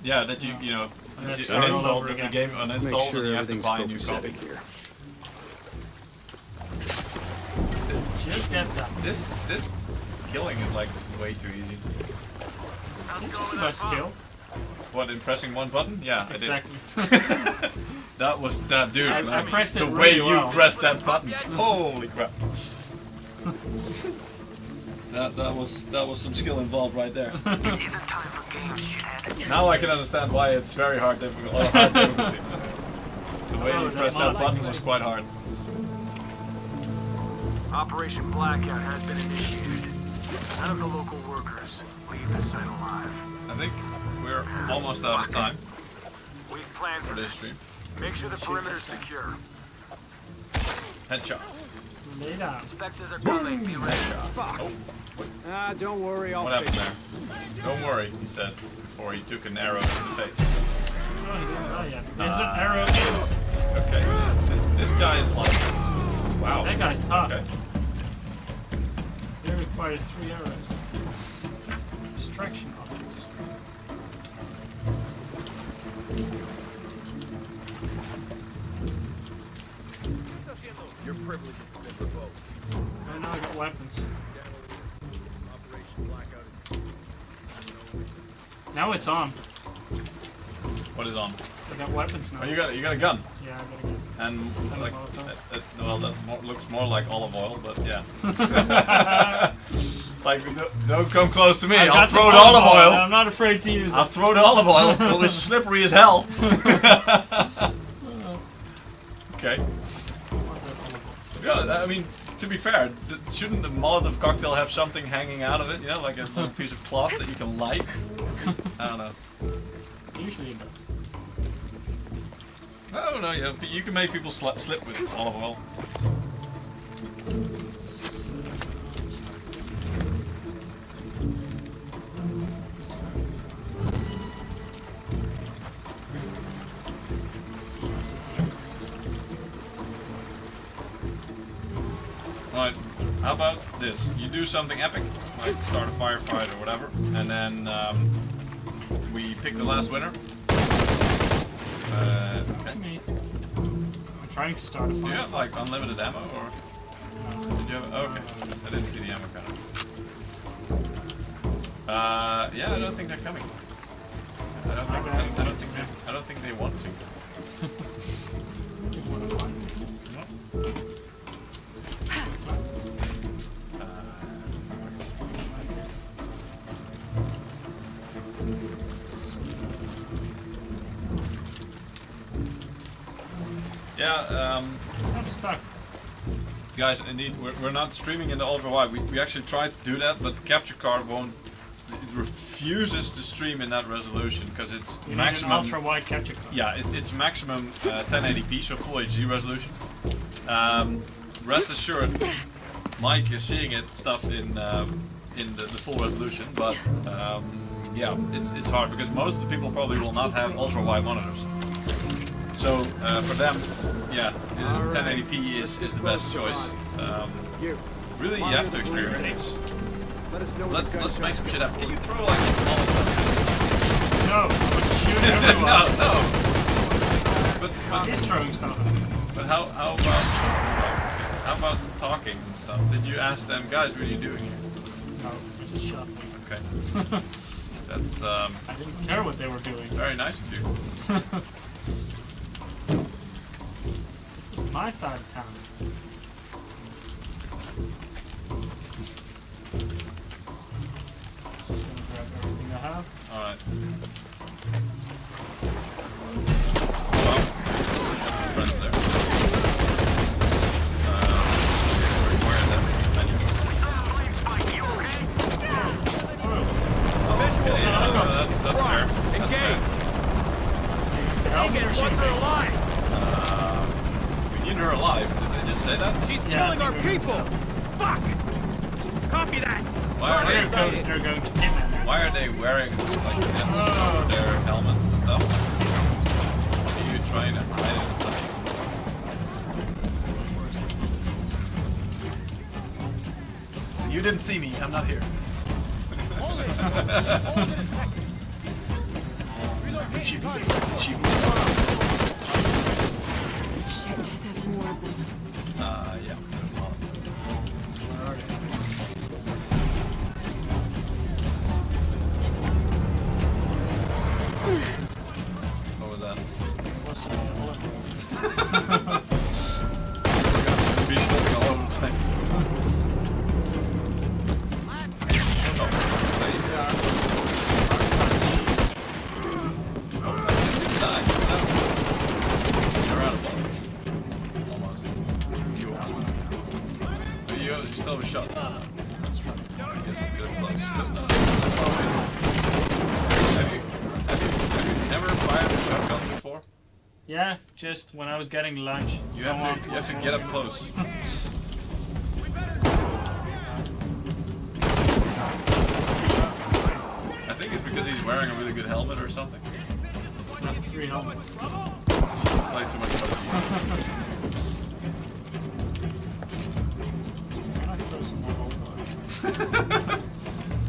Yeah, that you Let's you start all uninstall over the again. game uninstalls and you have to buy a new copy. here. Just get that. This killing is like way too easy. Just about skill. What, in pressing one button? Yeah, Exactly. I did. That was that dude. I pressed it the really way you well. pressed that button. Holy crap. That was some skill involved right there. This isn't time for games, shithead. Now I can understand why it's very hard difficulty. Hard difficulty. The way you pressed that button was quite hard. Operation Blackout has been initiated. None of the local workers leave the site alive. I think we're almost out of time We've planned for for this this. stream. Make sure the perimeter's secure. Headshot. Lay down. Inspectors are coming. Be ready. Oh, Ah, don't worry, I'll what happened fix there? Don't worry, he said before he took an arrow to the face. Oh, he didn't die yet. There's an arrow in. Okay, this guy is like, wow. That guy's tough. Okay. They required 3 arrows. Distraction objects. Your privileges have been revoked. Oh, now I got weapons. Operation Blackout is... Now it's on. What is on? I got weapons now. Oh, you got a gun. Yeah, I got a gun. And like, well, that looks more like olive oil, but yeah. Like, don't come close to me. I've I'll got some throw the olive oil. I'm not afraid to use it. I'll throw the olive oil. It'll be slippery as hell. Okay. Yeah, I mean, to be fair, shouldn't the Molotov cocktail have something hanging out of it? You know, like a little piece of cloth that you can light? I don't know. Usually it does. Oh no, yeah, but you can make people slip with olive oil. Right, how about this? You do something epic, like start a firefight or whatever, and then we pick the last winner. To me. I'm trying to start a Do you fire. have like unlimited ammo or did you have? Okay, I didn't see the ammo counter. Yeah, I don't think they're coming. I don't think they want to. Yeah, I'm stuck. guys, indeed, we're not streaming in the ultra wide. We actually tried to do that, but the capture card won't. It refuses to stream in that resolution because it's You maximum. need an ultra wide capture card. Yeah, it's maximum 1080p, so full HD resolution. Rest assured, Mike is seeing stuff in the full resolution, but yeah, it's hard because most of the people probably will not have ultra wide monitors. So for them, yeah, 1080p is the best choice. Really, you have to experience this. Let us know when Let's the make gunshots some go. shit up. Can you throw like a Molotov? No, I'm shoot everyone. No. But He's throwing stuff. But how about talking and stuff? Did you ask them, guys, what are you doing here? No, he just shot me. Okay. That's I didn't care what they were doing. very nice of you. This is my side of town. Just gonna grab everything I have. Alright. Well, friends there. Where is that menu? Okay, that's fair. Engage! To help me or shoot me? We need her alive. Did they just say that? She's Yeah, killing I our think we people! Fuck! Copy that! Why are They're they, going to kidnap me. why are they wearing like this over their helmets and stuff? Are you trying to hide it? You didn't see me. I'm not here. Shit, there's more of them. Yeah. Where are they? What was that? What's the Be slipping all over the place. Yeah, just when I was getting lunch. You have to get up close. I think it's because he's wearing a really good helmet or something. Not 3 helmets. Play too much PUBG.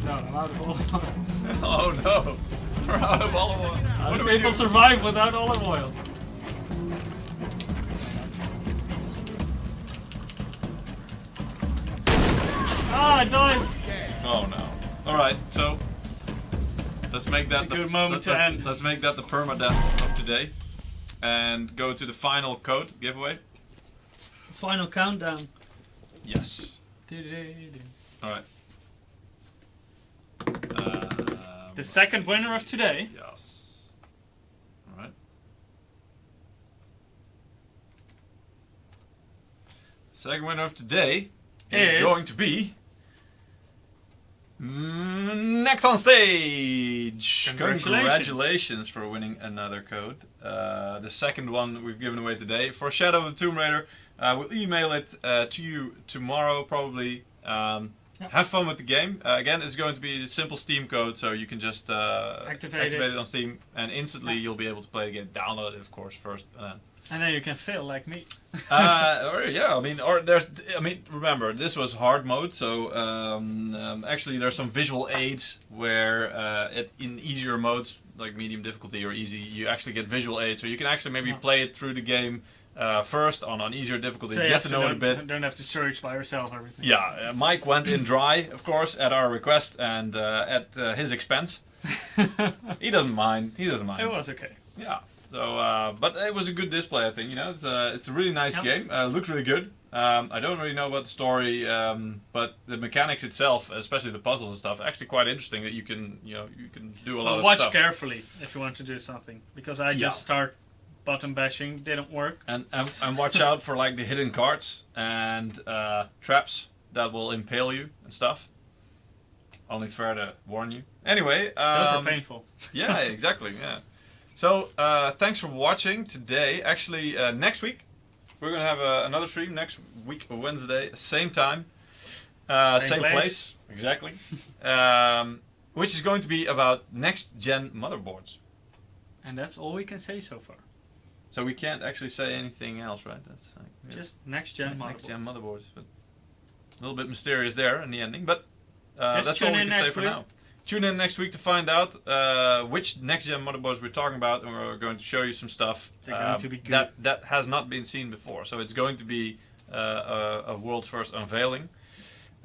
No, I'm out of olive oil. Oh no! We're out of olive oil. How What do do we people do? survive without olive oil? Ah, I died! Oh no. Alright, so let's make that It's a good moment to end. Let's make that the permadeath of today. And go to the final code giveaway. Final countdown. Yes. Alright. The second winner of today. Yes. Alright. Second winner of today is going to be next on stage. Congratulations for winning another code. The second one we've given away today for Shadow of the Tomb Raider. We'll email it to you tomorrow probably. Have fun with the game. Again, it's going to be a simple Steam code, so you can just activate it on Steam, and instantly you'll be able to play the game. Download it, of course, first, and then you can fail like me. Yeah, I mean, remember, this was hard mode, so actually there's some visual aids where in easier modes, like medium difficulty or easy, you actually get visual aids, so you can actually maybe play it through the game first on easier difficulty, so get to know it a bit. Don't have to search by yourself everything. Yeah, Mike went in dry, of course, at our request and at his expense. He doesn't mind. He doesn't mind. It was okay. Yeah. So, but it was a good display, I think. You know, it's a really nice game. Looks really good. I don't really know about the story, but the mechanics itself, especially the puzzles and stuff, actually quite interesting. That you can do a lot of watch stuff. carefully if you want to do something, because I just start button bashing, didn't work. And watch out for like the hidden cards and traps that will impale you and stuff. Only fair to warn you. Anyway, those are painful. Yeah, exactly. Yeah. So thanks for watching today. Actually, next week we're gonna have another stream next week, Wednesday, same time, same place. Exactly. Which is going to be about next gen motherboards. And that's all we can say so far. So we can't actually say anything else, right? That's like, just next gen motherboards. Next gen motherboards, but a little bit mysterious there in the ending. But just that's all we can say for week. now. Tune in next week to find out which next gen motherboards we're talking about, and we're going to show you some stuff They're going to be good. that has not been seen before. So it's going to be a world's first unveiling.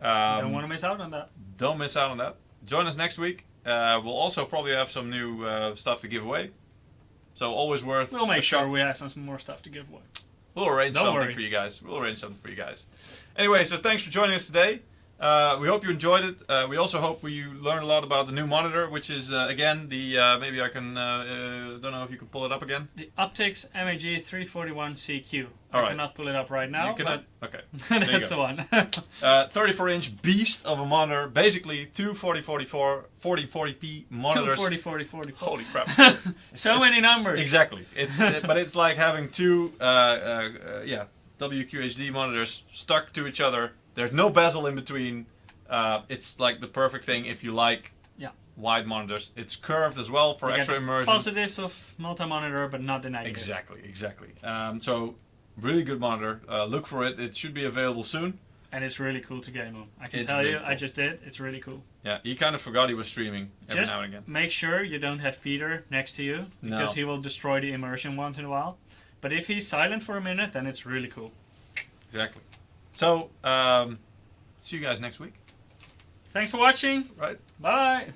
Don't want to miss out on that. Don't miss out on that. Join us next week. We'll also probably have some new stuff to give away. So always worth. We'll make sure we have some more stuff to give away. We'll arrange something for you guys. Anyway, so thanks for joining us today. We hope you enjoyed it. We also hope you learned a lot about the new monitor, which is again the maybe I can don't know if you can pull it up again. The Optix MAG341CQ. All I right. cannot pull it up right now. You cannot? Okay. That's the one. 34-inch beast of a monitor. Basically, two 4040p monitors. 4040. Holy crap! So many numbers. Exactly. But it's like having two WQHD monitors stuck to each other. There's no bezel in between. It's like the perfect thing if you like wide monitors. It's curved as well for extra immersion. Positives of multi-monitor, but not the negatives. Exactly. So really good monitor. Look for it. It should be available soon. And it's really cool to game on. I can tell you, I just did. It's really cool. Yeah, he kind of forgot he was streaming every now and again. Just make sure you don't have Peter next to you, because he will destroy the immersion once in a while. But if he's silent for a minute, then it's really cool. Exactly. So, see you guys next week. Thanks for watching. Right. Bye.